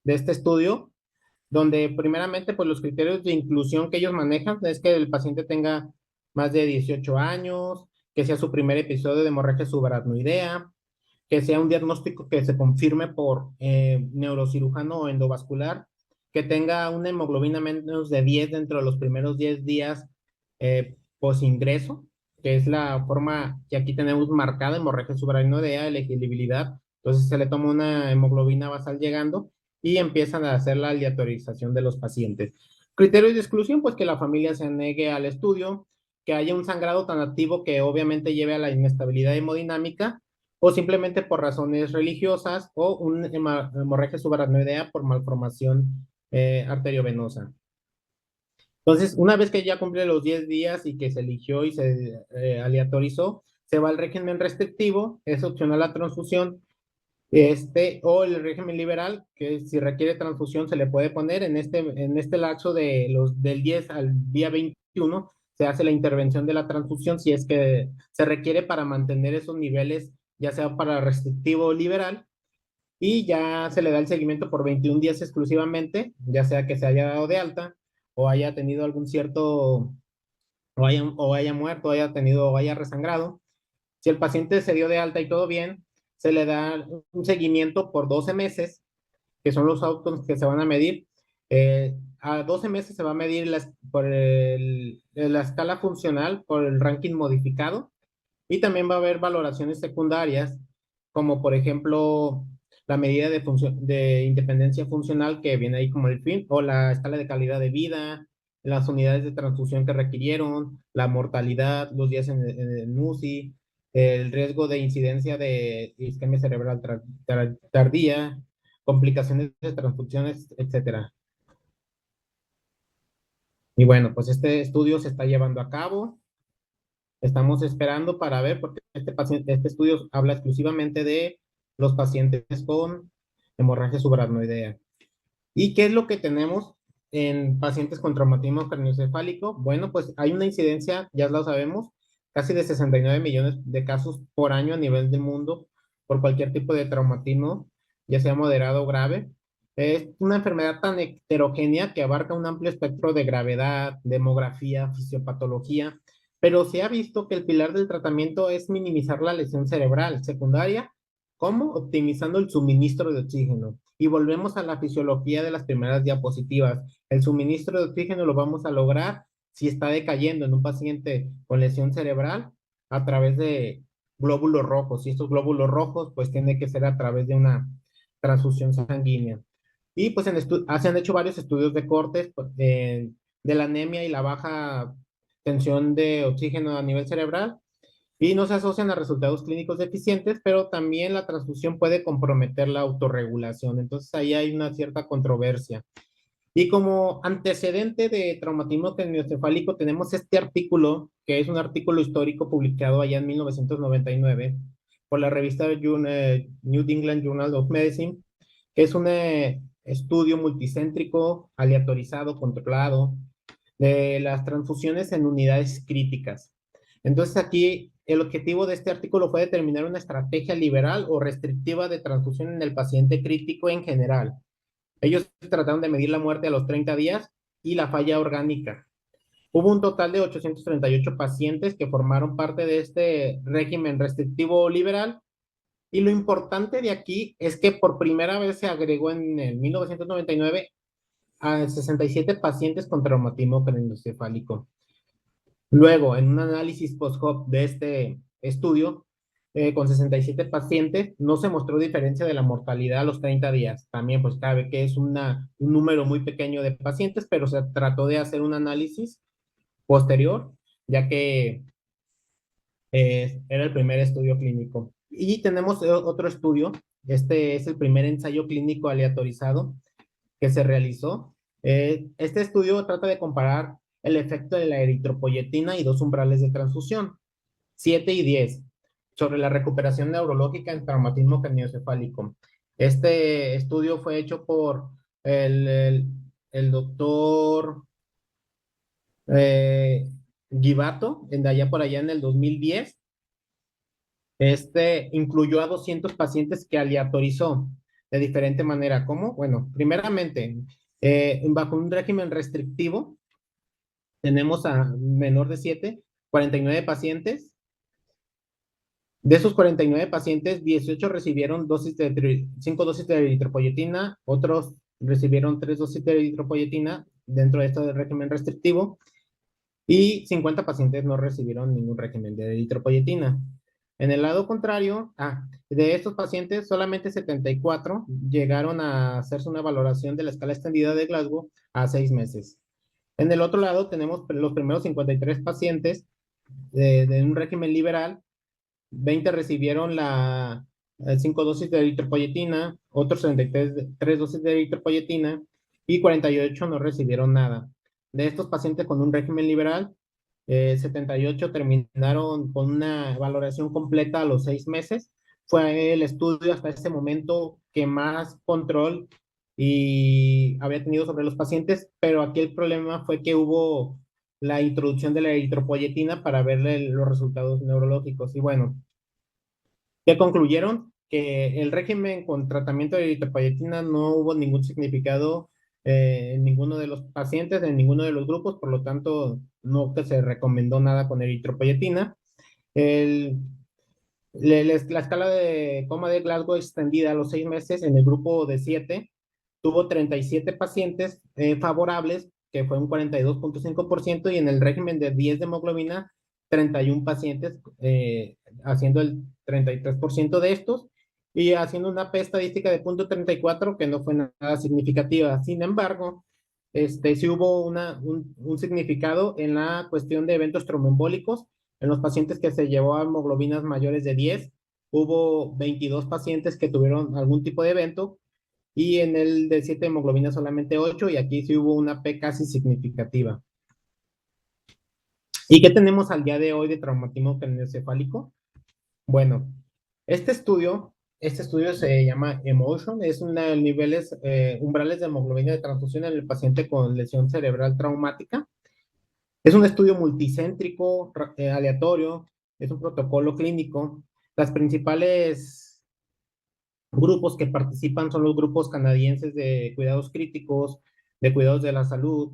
de este estudio, donde primeramente pues los criterios de inclusión que ellos manejan es que el paciente tenga más de 18 años, que sea su primer episodio de hemorragia subaracnoidea, que sea un diagnóstico que se confirme por neurocirujano o endovascular, que tenga una hemoglobina menos de 10 dentro de los primeros 10 días post ingreso, que es la forma que aquí tenemos marcada, hemorragia subaracnoidea, elegibilidad. Entonces se le toma una hemoglobina basal llegando y empiezan a hacer la aleatorización de los pacientes. Criterios de exclusión, pues que la familia se negue al estudio, que haya un sangrado tan activo que obviamente lleve a la inestabilidad hemodinámica, o simplemente por razones religiosas, o una hemorragia subaracnoidea por malformación arteriovenosa. Entonces, una vez que ya cumple los 10 días y que se eligió y se aleatorizó, se va al régimen restrictivo, es opcional la transfusión, o el régimen liberal, que si requiere transfusión se le puede poner en este lapso del 10 al día 21, se hace la intervención de la transfusión si es que se requiere para mantener esos niveles, ya sea para restrictivo o liberal, y ya se le da el seguimiento por 21 días exclusivamente, ya sea que se haya dado de alta o haya tenido algún cierto, o haya muerto, o haya tenido, o haya resangrado. Si el paciente se dio de alta y todo bien, se le da un seguimiento por 12 meses, que son los outcomes que se van a medir. A 12 meses se va a medir la escala funcional por el ranking modificado, y también va a haber valoraciones secundarias, como por ejemplo la medida de independencia funcional que viene ahí como el fin, o la escala de calidad de vida, las unidades de transfusión que requirieron, la mortalidad, los días en UCI, el riesgo de incidencia de isquemia cerebral tardía, complicaciones de transfusiones, etcétera. Y bueno, pues este estudio se está llevando a cabo. Estamos esperando para ver, porque este estudio habla exclusivamente de los pacientes con hemorragia subaracnoidea. ¿Y qué es lo que tenemos en pacientes con traumatismo craneoencefálico? Bueno, pues hay una incidencia, ya lo sabemos, casi de 69 millones de casos por año a nivel del mundo por cualquier tipo de traumatismo, ya sea moderado o grave. Es una enfermedad tan heterogénea que abarca un amplio espectro de gravedad, demografía, fisiopatología, pero se ha visto que el pilar del tratamiento es minimizar la lesión cerebral secundaria, como optimizando el suministro de oxígeno. Y volvemos a la fisiología de las primeras diapositivas. El suministro de oxígeno lo vamos a lograr si está decayendo en un paciente con lesión cerebral a través de glóbulos rojos. Y estos glóbulos rojos, pues, tiene que ser a través de una transfusión sanguínea. Y pues se han hecho varios estudios de cortes de la anemia y la baja tensión de oxígeno a nivel cerebral, y no se asocian a resultados clínicos deficientes, pero también la transfusión puede comprometer la autorregulación. Entonces ahí hay una cierta controversia. Y como antecedente de traumatismo craneoencefálico tenemos este artículo, que es un artículo histórico publicado allá en 1999 por la revista New England Journal of Medicine, que es un estudio multicéntrico, aleatorizado, controlado, de las transfusiones en unidades críticas. Entonces aquí el objetivo de este artículo fue determinar una estrategia liberal o restrictiva de transfusión en el paciente crítico en general. Ellos trataron de medir la muerte a los 30 días y la falla orgánica. Hubo un total de 838 pacientes que formaron parte de este régimen restrictivo liberal, y lo importante de aquí es que por primera vez se agregó en el 1999 a 67 pacientes con traumatismo craneoencefálico. Luego, en un análisis post-hoc de este estudio, con 67 pacientes, no se mostró diferencia de la mortalidad a los 30 días. También, pues cabe que es un número muy pequeño de pacientes, pero se trató de hacer un análisis posterior, ya que era el primer estudio clínico. Y tenemos otro estudio, este es el primer ensayo clínico aleatorizado que se realizó. Este estudio trata de comparar el efecto de la eritropoyetina y dos umbrales de transfusión, 7 y 10, sobre la recuperación neurológica en traumatismo craneoencefálico. Este estudio fue hecho por el, el, el doctor Guibato, de allá por allá en el 2010. Incluyó a 200 pacientes que aleatorizó de diferente manera. ¿Cómo? Bueno, primeramente, bajo un régimen restrictivo, tenemos a menor de 7, 49 pacientes. De esos 49 pacientes, 18 recibieron 5 dosis de eritropoyetina, otros recibieron 3 dosis de eritropoyetina dentro de este régimen restrictivo, y 50 pacientes no recibieron ningún régimen de eritropoyetina. En el lado contrario, de estos pacientes, solamente 74 llegaron a hacerse una valoración de la escala extendida de Glasgow a 6 meses. En el otro lado tenemos los primeros 53 pacientes de un régimen liberal. 20 recibieron 5 dosis de eritropoyetina, otros 33 3 dosis de eritropoyetina, y 48 no recibieron nada. de estos pacientes con un régimen liberal, 78 terminaron con una valoración completa a los 6 meses. Fue el estudio hasta ese momento que más control y había tenido sobre los pacientes, pero aquí el problema fue que hubo la introducción de la eritropoyetina para verle los resultados neurológicos. Y bueno, ¿qué concluyeron? Que el régimen con tratamiento de eritropoyetina no hubo ningún significado en ninguno de los pacientes, en ninguno de los grupos, por lo tanto, no que se recomendó nada con eritropoyetina. El, la escala de coma de Glasgow extendida a los 6 meses en el grupo de 7 tuvo 37 pacientes favorables, que fue un 42,5%, y en el régimen de 10 de hemoglobina, 31 pacientes, haciendo el 33% de estos, y haciendo una P estadística de 0,34, que no fue nada significativa. Sin embargo, sí hubo un significado en la cuestión de eventos tromboembólicos. En los pacientes que se llevó a hemoglobinas mayores de 10, hubo 22 pacientes que tuvieron algún tipo de evento, y en el de 7 hemoglobinas solamente 8, y aquí sí hubo una P casi significativa. ¿Y qué tenemos al día de hoy de traumatismo craneoencefálico? Bueno, este estudio se llama EMOTION, es una niveles, umbrales de hemoglobina de transfusión en el paciente con lesión cerebral traumática. Es un estudio multicéntrico, aleatorio, es un protocolo clínico. Las principales grupos que participan son los grupos canadienses de cuidados críticos, de cuidados de la salud,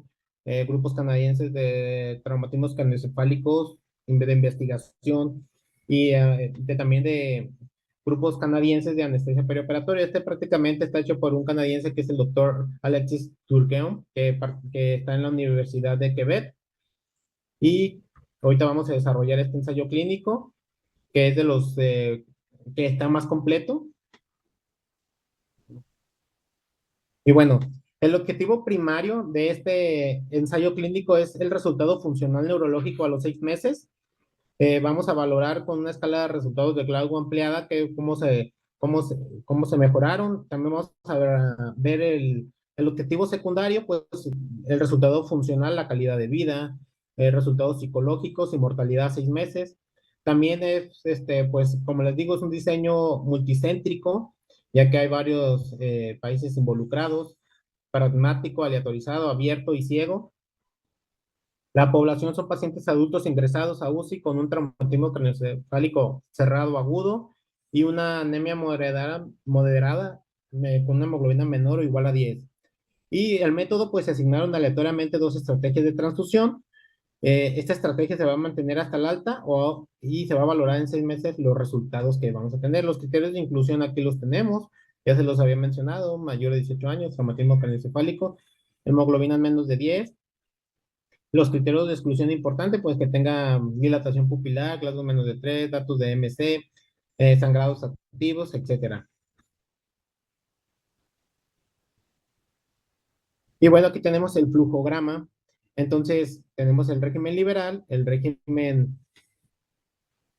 grupos canadienses de traumatismos craneoencefálicos, de investigación, y también de grupos canadienses de anestesia perioperatoria. Este prácticamente está hecho por un canadiense que es el doctor Alexis Turgeon, que está en la Universidad de Quebec, y ahorita vamos a desarrollar este ensayo clínico, que es de los que está más completo. Y bueno, el objetivo primario de este ensayo clínico es el resultado funcional neurológico a los 6 meses. Vamos a valorar con una escala de resultados de Glasgow ampliada cómo se mejoraron. También vamos a ver el objetivo secundario, pues el resultado funcional, la calidad de vida, resultados psicológicos y mortalidad a 6 meses. También es, pues, como les digo, es un diseño multicéntrico, ya que hay varios países involucrados, pragmático, aleatorizado, abierto y ciego. La población son pacientes adultos ingresados a UCI con un traumatismo craneoencefálico cerrado agudo y una anemia moderada, con una hemoglobina menor o igual a 10. Y el método, pues se asignaron aleatoriamente dos estrategias de transfusión. Esta estrategia se va a mantener hasta el alta, y se va a valorar en 6 meses los resultados que vamos a tener. Los criterios de inclusión aquí los tenemos, ya se los había mencionado: mayor de 18 años, traumatismo craneoencefálico, hemoglobina menos de 10. Los criterios de exclusión importante, pues que tenga dilatación pupilar, Glasgow menos de 3, datos de MC, sangrados activos, etcétera. Y bueno, aquí tenemos el flujograma. Entonces, tenemos el régimen liberal, el régimen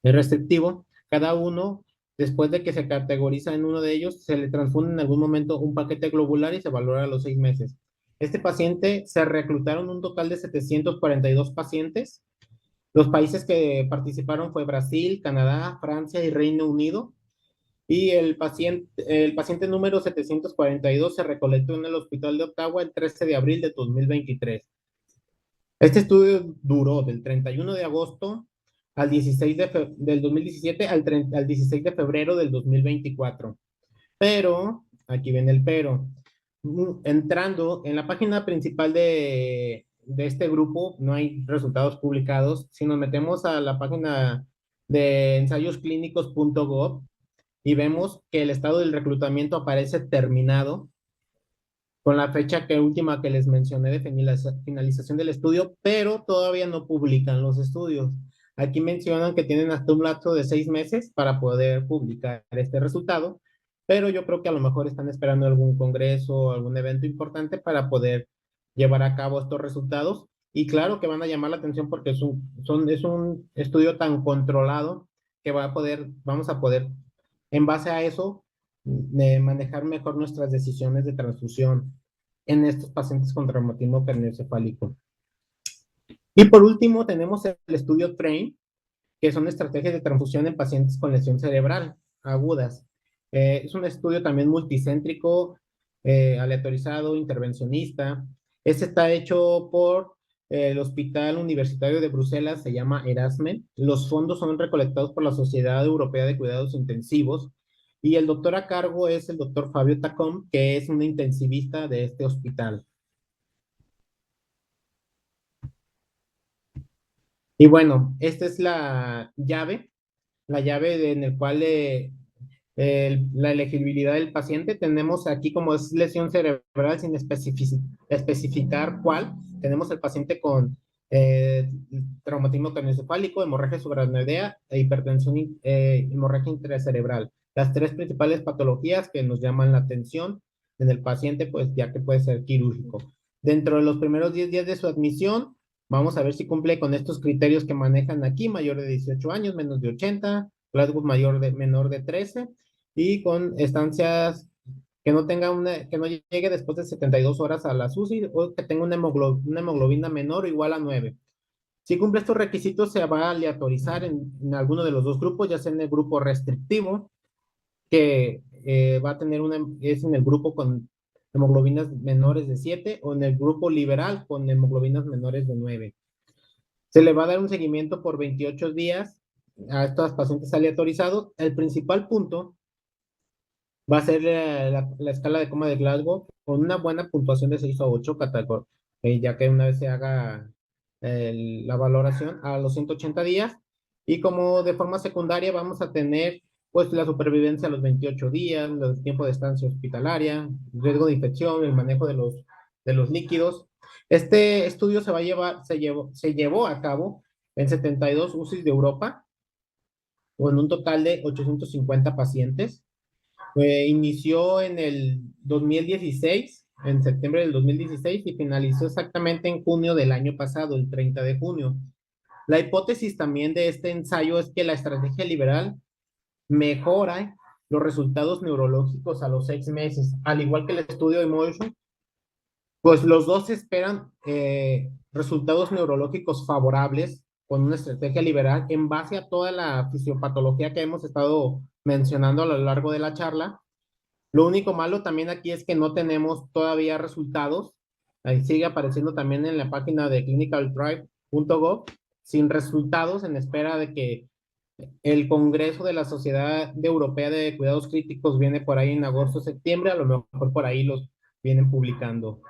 restrictivo. Cada uno, después de que se categoriza en uno de ellos, se le transfunde en algún momento un paquete globular y se valora a los 6 meses. Este paciente, se reclutaron un total de 742 pacientes. Los países que participaron fue Brasil, Canadá, Francia y Reino Unido. Y el paciente número 742 se recolectó en el hospital de Ottawa el 13 de abril de 2023. Este estudio duró del 31 de agosto al 16 del 2017 al 16 de febrero del 2024. Pero, aquí viene el pero. Entrando en la página principal de este grupo, no hay resultados publicados. Si nos metemos a la página de ensayosclínicos.gov y vemos que el estado del reclutamiento aparece terminado con la fecha última que les mencioné de finalización del estudio, pero todavía no publican los estudios. Aquí mencionan que tienen hasta un lapso de 6 meses para poder publicar este resultado, pero yo creo que a lo mejor están esperando algún congreso o algún evento importante para poder llevar a cabo estos resultados. Y claro que van a llamar la atención porque es un estudio tan controlado que vamos a poder, en base a eso, manejar mejor nuestras decisiones de transfusión en estos pacientes con traumatismo craneoencefálico. Y por último, tenemos el estudio TRAIN, que son estrategias de transfusión en pacientes con lesión cerebral agudas. Es un estudio también multicéntrico, aleatorizado, intervencionista. Este está hecho por el Hospital Universitario de Bruselas, se llama Erasme. Los fondos son recolectados por la Sociedad Europea de Cuidados Intensivos y el doctor a cargo es el doctor Fabio Tacón, que es un intensivista de este hospital. Y bueno, esta es la llave en el cual la elegibilidad del paciente. Tenemos aquí como es lesión cerebral sin especificar cuál. Tenemos el paciente con traumatismo craneoencefálico, hemorragia subaracnoidea e hipertensión hemorragia intracerebral. Las tres principales patologías que nos llaman la atención en el paciente, pues ya que puede ser quirúrgico. Dentro de los primeros 10 días de su admisión, vamos a ver si cumple con estos criterios que manejan aquí: mayor de 18 años, menos de 80, Glasgow menor de 13 y con estancias que no tenga que no llegue después de 72 horas a la SUSI o que tenga una hemoglobina menor o igual a 9. Si cumple estos requisitos, se va a aleatorizar en alguno de los dos grupos, ya sea en el grupo restrictivo, que va a tener es en el grupo con hemoglobinas menores de 7 o en el grupo liberal con hemoglobinas menores de 9. Se le va a dar un seguimiento por 28 días a estos pacientes aleatorizados. El principal punto va a ser la escala de coma de Glasgow con una buena puntuación de 6 a 8, ya que una vez se haga la valoración a los 180 días. Y como de forma secundaria vamos a tener pues la supervivencia a los 28 días, el tiempo de estancia hospitalaria, riesgo de infección, el manejo de los líquidos. Este estudio se llevó a cabo en 72 UCIs de Europa, o en un total de 850 pacientes. Inició en el 2016, en septiembre del 2016, y finalizó exactamente en junio del año pasado, el 30 de junio. La hipótesis también de este ensayo es que la estrategia liberal mejora los resultados neurológicos a los 6 meses, al igual que el estudio de Emotion, pues los dos esperan resultados neurológicos favorables con una estrategia liberal en base a toda la fisiopatología que hemos estado mencionando a lo largo de la charla. Lo único malo también aquí es que no tenemos todavía resultados. Ahí sigue apareciendo también en la página de clinicaltrial.gov sin resultados, en espera de que el Congreso de la Sociedad Europea de Cuidados Críticos viene por ahí en agosto o septiembre, a lo mejor por ahí los vienen publicando.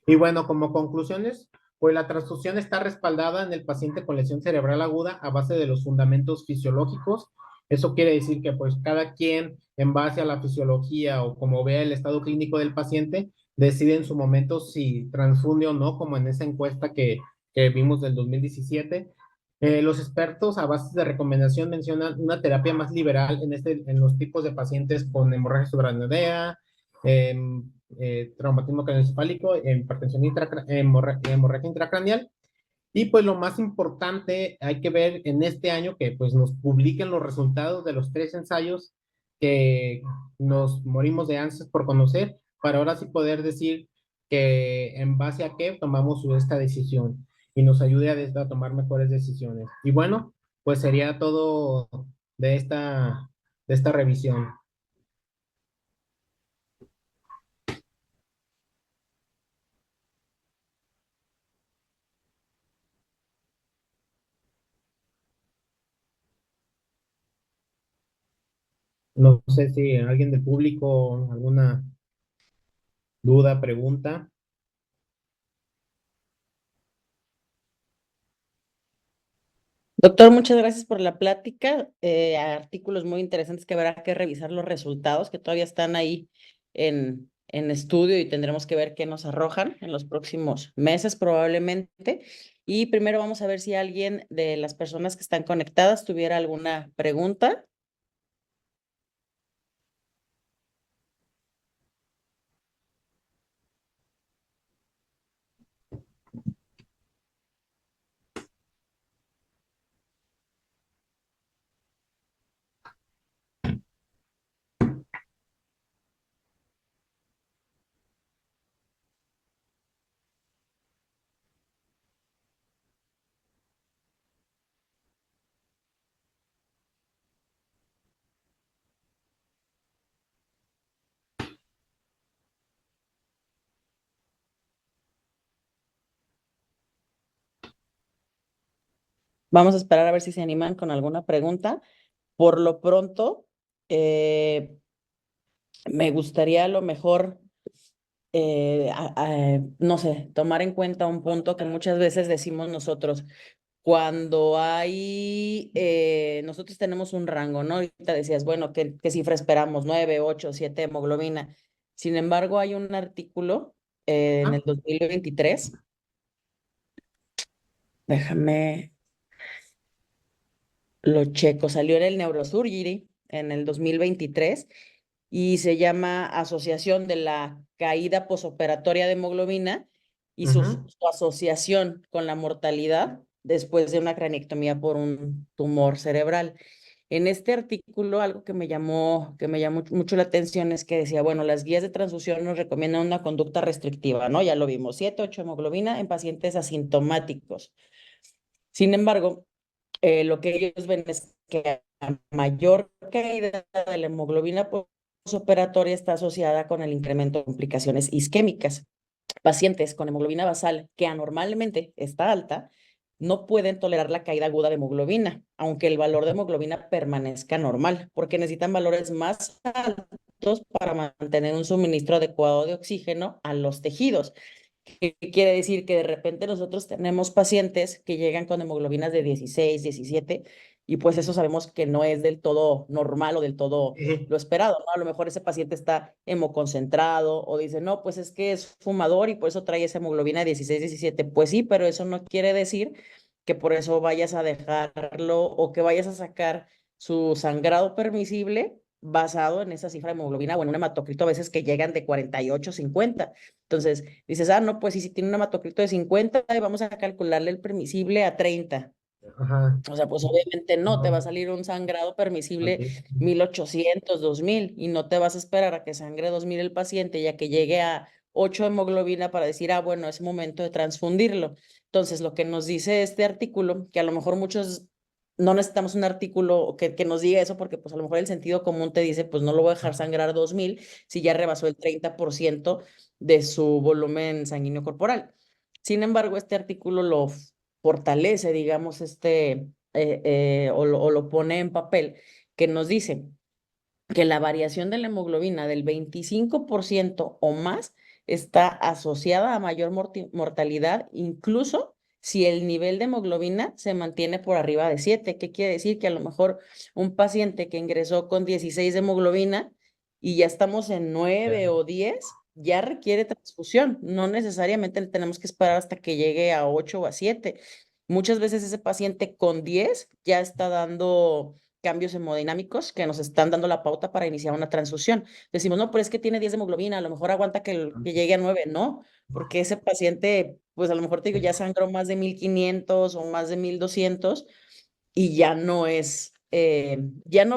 Y bueno, como conclusiones, pues la transfusión está respaldada en el paciente con lesión cerebral aguda a base de los fundamentos fisiológicos. Eso quiere decir que pues cada quien, en base a la fisiología o como vea el estado clínico del paciente, decide en su momento si transfunde o no, como en esa encuesta que vimos del 2017. Los expertos a base de recomendación mencionan una terapia más liberal en los tipos de pacientes con hemorragia subaracnoidea, traumatismo craneoencefálico, hipertensión hemorragia intracraneal. Y pues lo más importante, hay que ver en este año que pues nos publiquen los resultados de los 3 ensayos que nos morimos de ansias por conocer, para ahora sí poder decir que en base a qué tomamos esta decisión y nos ayude a tomar mejores decisiones. Y bueno, pues sería todo de esta revisión. No sé si alguien del público, alguna duda, pregunta. Doctor, muchas gracias por la plática. Artículos muy interesantes que habrá que revisar los resultados que todavía están ahí en estudio y tendremos que ver qué nos arrojan en los próximos meses probablemente. Y primero vamos a ver si alguien de las personas que están conectadas tuviera alguna pregunta. Vamos a esperar a ver si se animan con alguna pregunta. Por lo pronto, me gustaría a lo mejor, no sé, tomar en cuenta un punto que muchas veces decimos nosotros. Cuando nosotros tenemos un rango, ¿no? Ahorita decías, bueno, ¿qué cifra esperamos? 9, 8, 7 hemoglobina. Sin embargo, hay un artículo en Ah, el 2023. Déjame, lo checo. Salió en el Neurosurgery en el 2023 y se llama Asociación de la Caída Posoperatoria de Hemoglobina y ujú. su asociación con la mortalidad después de una craniectomía por un tumor cerebral. En este artículo, algo que me llamó mucho la atención es que decía, bueno, las guías de transfusión nos recomiendan una conducta restrictiva, ¿no? Ya lo vimos, 7, 8 hemoglobina en pacientes asintomáticos. Sin embargo, lo que ellos ven es que a mayor caída de la hemoglobina postoperatoria está asociada con el incremento de complicaciones isquémicas. Pacientes con hemoglobina basal que anormalmente está alta no pueden tolerar la caída aguda de hemoglobina, aunque el valor de hemoglobina permanezca normal, porque necesitan valores más altos para mantener un suministro adecuado de oxígeno a los tejidos. ¿Qué quiere decir? Que de repente nosotros tenemos pacientes que llegan con hemoglobinas de 16, 17, y pues eso sabemos que no es del todo normal o del todo Sí. lo esperado, ¿no? A lo mejor ese paciente está hemoconcentrado o dice, no, pues es que es fumador y por eso trae esa hemoglobina de 16, 17. Pues sí, pero eso no quiere decir que por eso vayas a dejarlo o que vayas a sacar su sangrado permisible basado en esa cifra de hemoglobina o en un hematocrito a veces que llegan de 48, 50. Entonces, dices, no, pues si tiene un hematocrito de 50, vamos a calcularle el permisible a 30. Ajá. O sea, pues obviamente no, te va a No, salir un sangrado permisible altísimo. 1800, 2000, y no te vas a esperar a que sangre 2000 el paciente ya que llegue a 8 hemoglobina para decir, bueno, es momento de transfundirlo. Entonces, lo que nos dice este artículo, que a lo mejor muchos no necesitamos un artículo que nos diga eso, porque pues a lo mejor el sentido común te dice, pues no lo voy a dejar sangrar 2000 si ya rebasó el 30% de su volumen sanguíneo corporal. Sin embargo, este artículo lo fortalece, digamos, o lo pone en papel, que nos dice que la variación de la hemoglobina del 25% o más está asociada a mayor mortalidad, incluso si el nivel de hemoglobina se mantiene por arriba de 7. ¿Qué quiere decir? Que a lo mejor un paciente que ingresó con 16 de hemoglobina y ya estamos en 9 Ya. o 10, ya requiere transfusión. No necesariamente tenemos que esperar hasta que llegue a 8 o a 7. Muchas veces ese paciente con 10 ya está dando cambios hemodinámicos que nos están dando la pauta para iniciar una transfusión. Decimos, no, pero es que tiene 10 de hemoglobina, a lo mejor aguanta que llegue a 9. No, porque ese paciente, pues a lo mejor te digo, ya sangró más de 1500 o más de 1200 y ya no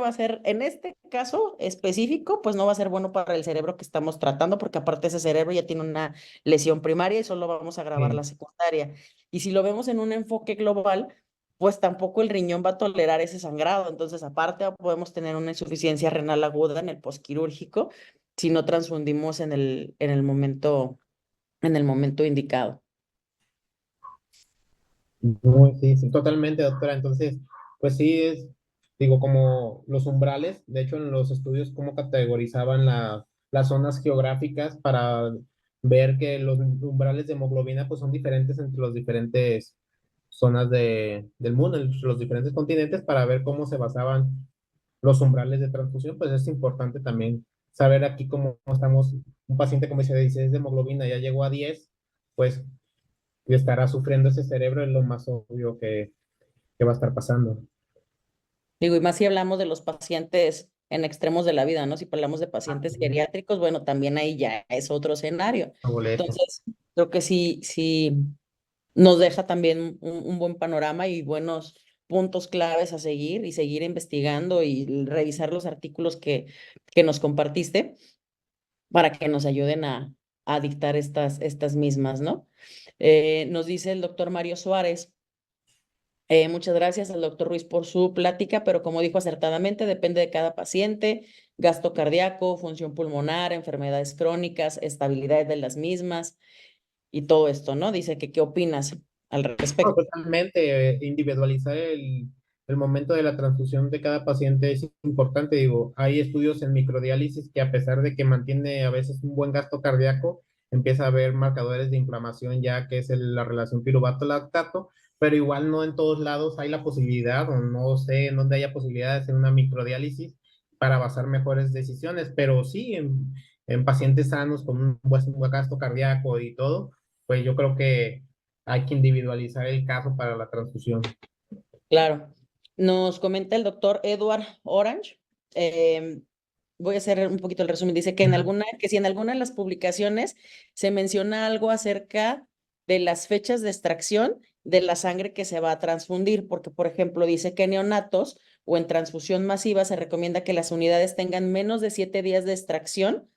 va a ser, en este caso específico, pues no va a ser bueno para el cerebro que estamos tratando, porque aparte ese cerebro ya tiene una lesión primaria y solo vamos a agravar la Sí. secundaria. Y si lo vemos en un enfoque global, pues tampoco el riñón va a tolerar ese sangrado. Entonces, aparte, podemos tener una insuficiencia renal aguda en el posquirúrgico si no transfundimos en el momento indicado. Sí, sí, totalmente, doctora. Entonces, pues sí, digo, como los umbrales, de hecho, en los estudios, cómo categorizaban las zonas geográficas para ver que los umbrales de hemoglobina, pues son diferentes entre las diferentes zonas del mundo, en los diferentes continentes, para ver cómo se basaban los umbrales de transfusión. Pues es importante también saber aquí cómo estamos, un paciente como dice, 16 de hemoglobina ya llegó a 10, pues y estará sufriendo ese cerebro, es lo más obvio que va a estar pasando. Digo, y más si hablamos de los pacientes en extremos de la vida, ¿no? Si hablamos de Ah, pacientes sí, geriátricos, bueno, también ahí ya es otro escenario. boleto. Entonces, creo que sí nos deja también un buen panorama y buenos puntos claves a seguir y seguir investigando y revisar los artículos que nos compartiste para que nos ayuden a dictar estas mismas, ¿no? Nos dice el doctor Mario Suárez. Muchas gracias al doctor Ruiz por su plática, pero como dijo acertadamente, depende de cada paciente, gasto cardíaco, función pulmonar, enfermedades crónicas, estabilidad de las mismas y todo esto, ¿no? Dice que, ¿qué opinas? al No, respecto. totalmente, individualizar el momento de la transfusión de cada paciente es importante. Digo, hay estudios en microdiálisis que a pesar de que mantiene a veces un buen gasto cardíaco, empieza a haber marcadores de inflamación ya que es la relación piruvato-lactato, pero igual no en todos lados hay la posibilidad, o no sé en dónde haya posibilidad de hacer una microdiálisis para basar mejores decisiones, pero sí en pacientes sanos con un buen gasto cardíaco y todo, pues yo creo que hay que individualizar el caso para la transfusión. Claro. Nos comenta el doctor Edward Orange. Voy a hacer un poquito el resumen. Dice que Ajá. que si en alguna de las publicaciones se menciona algo acerca de las fechas de extracción de la sangre que se va a transfundir, porque, por ejemplo, dice que en neonatos o en transfusión masiva se recomienda que las unidades tengan menos de 7 días de extracción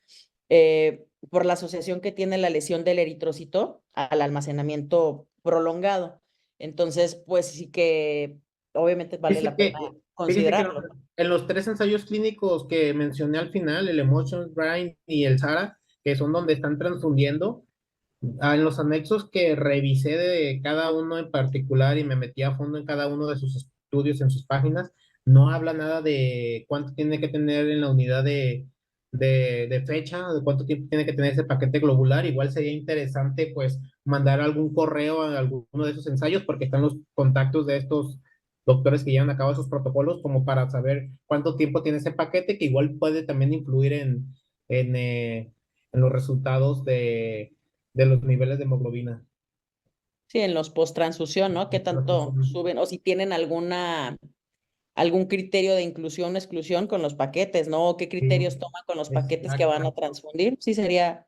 por la asociación que tiene la lesión del eritrocito al almacenamiento prolongado. Entonces, pues sí que obviamente vale Fíjese la pena que, fíjese que considerarlo, ¿no? en los tres ensayos clínicos que mencioné al final, el Emotion, Brain y el SARA, que son donde están transfundiendo, en los anexos que revisé de cada uno en particular y me metí a fondo en cada uno de sus estudios en sus páginas, no habla nada de cuánto tiene que tener en la unidad de fecha, de cuánto tiempo tiene que tener ese paquete globular. Igual sería interesante pues mandar algún correo a alguno de esos ensayos porque están los contactos de estos doctores que llevan a cabo esos protocolos como para saber cuánto tiempo tiene ese paquete, que igual puede también influir en los resultados de los niveles de hemoglobina. Sí, en los post-transfusión, ¿no? ¿Qué tanto suben? O si tienen algún criterio de inclusión o exclusión con los paquetes, ¿no? ¿O qué Sí, criterios toman con los paquetes que van a exacto. transfundir? Sí, sería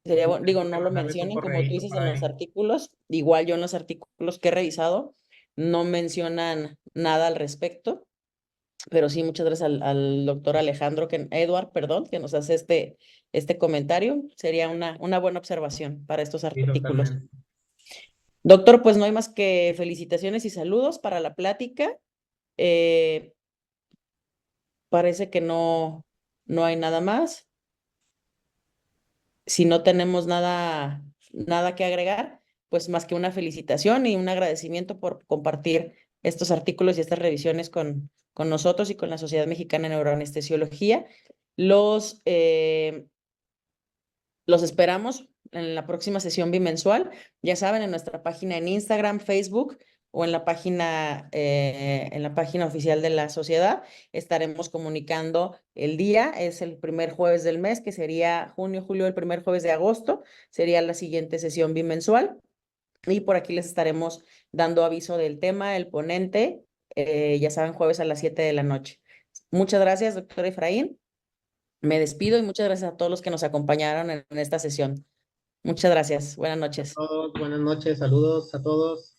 bueno. Digo, no lo Mandarles un mencionan, como tú correíto dices, por en los ahí. artículos. Igual yo en los artículos que he revisado no mencionan nada al respecto. Pero sí, muchas gracias al doctor Alejandro, Edward, perdón, que nos hace este comentario. Sería una buena observación para estos Sí, artículos. totalmente. Doctor, pues no hay más que felicitaciones y saludos para la plática. Eh, Parece que no hay nada más. Si no tenemos nada que agregar, pues más que una felicitación y un agradecimiento por compartir estos artículos y estas revisiones con nosotros y con la Sociedad Mexicana de Neuroanestesiología. Los esperamos en la próxima sesión bimensual. Ya saben, en nuestra página en Instagram, Facebook o en la página oficial de la sociedad estaremos comunicando el día. Es el primer jueves del mes, que sería junio, julio, el primer jueves de agosto. Sería la siguiente sesión bimensual. Y por aquí les estaremos dando aviso del tema, el ponente, ya saben, jueves a las 7 de la noche. Muchas gracias, doctor Efraín. Me despido y muchas gracias a todos los que nos acompañaron en esta sesión. Muchas gracias. Buenas A noches. todos, buenas noches, saludos a todos.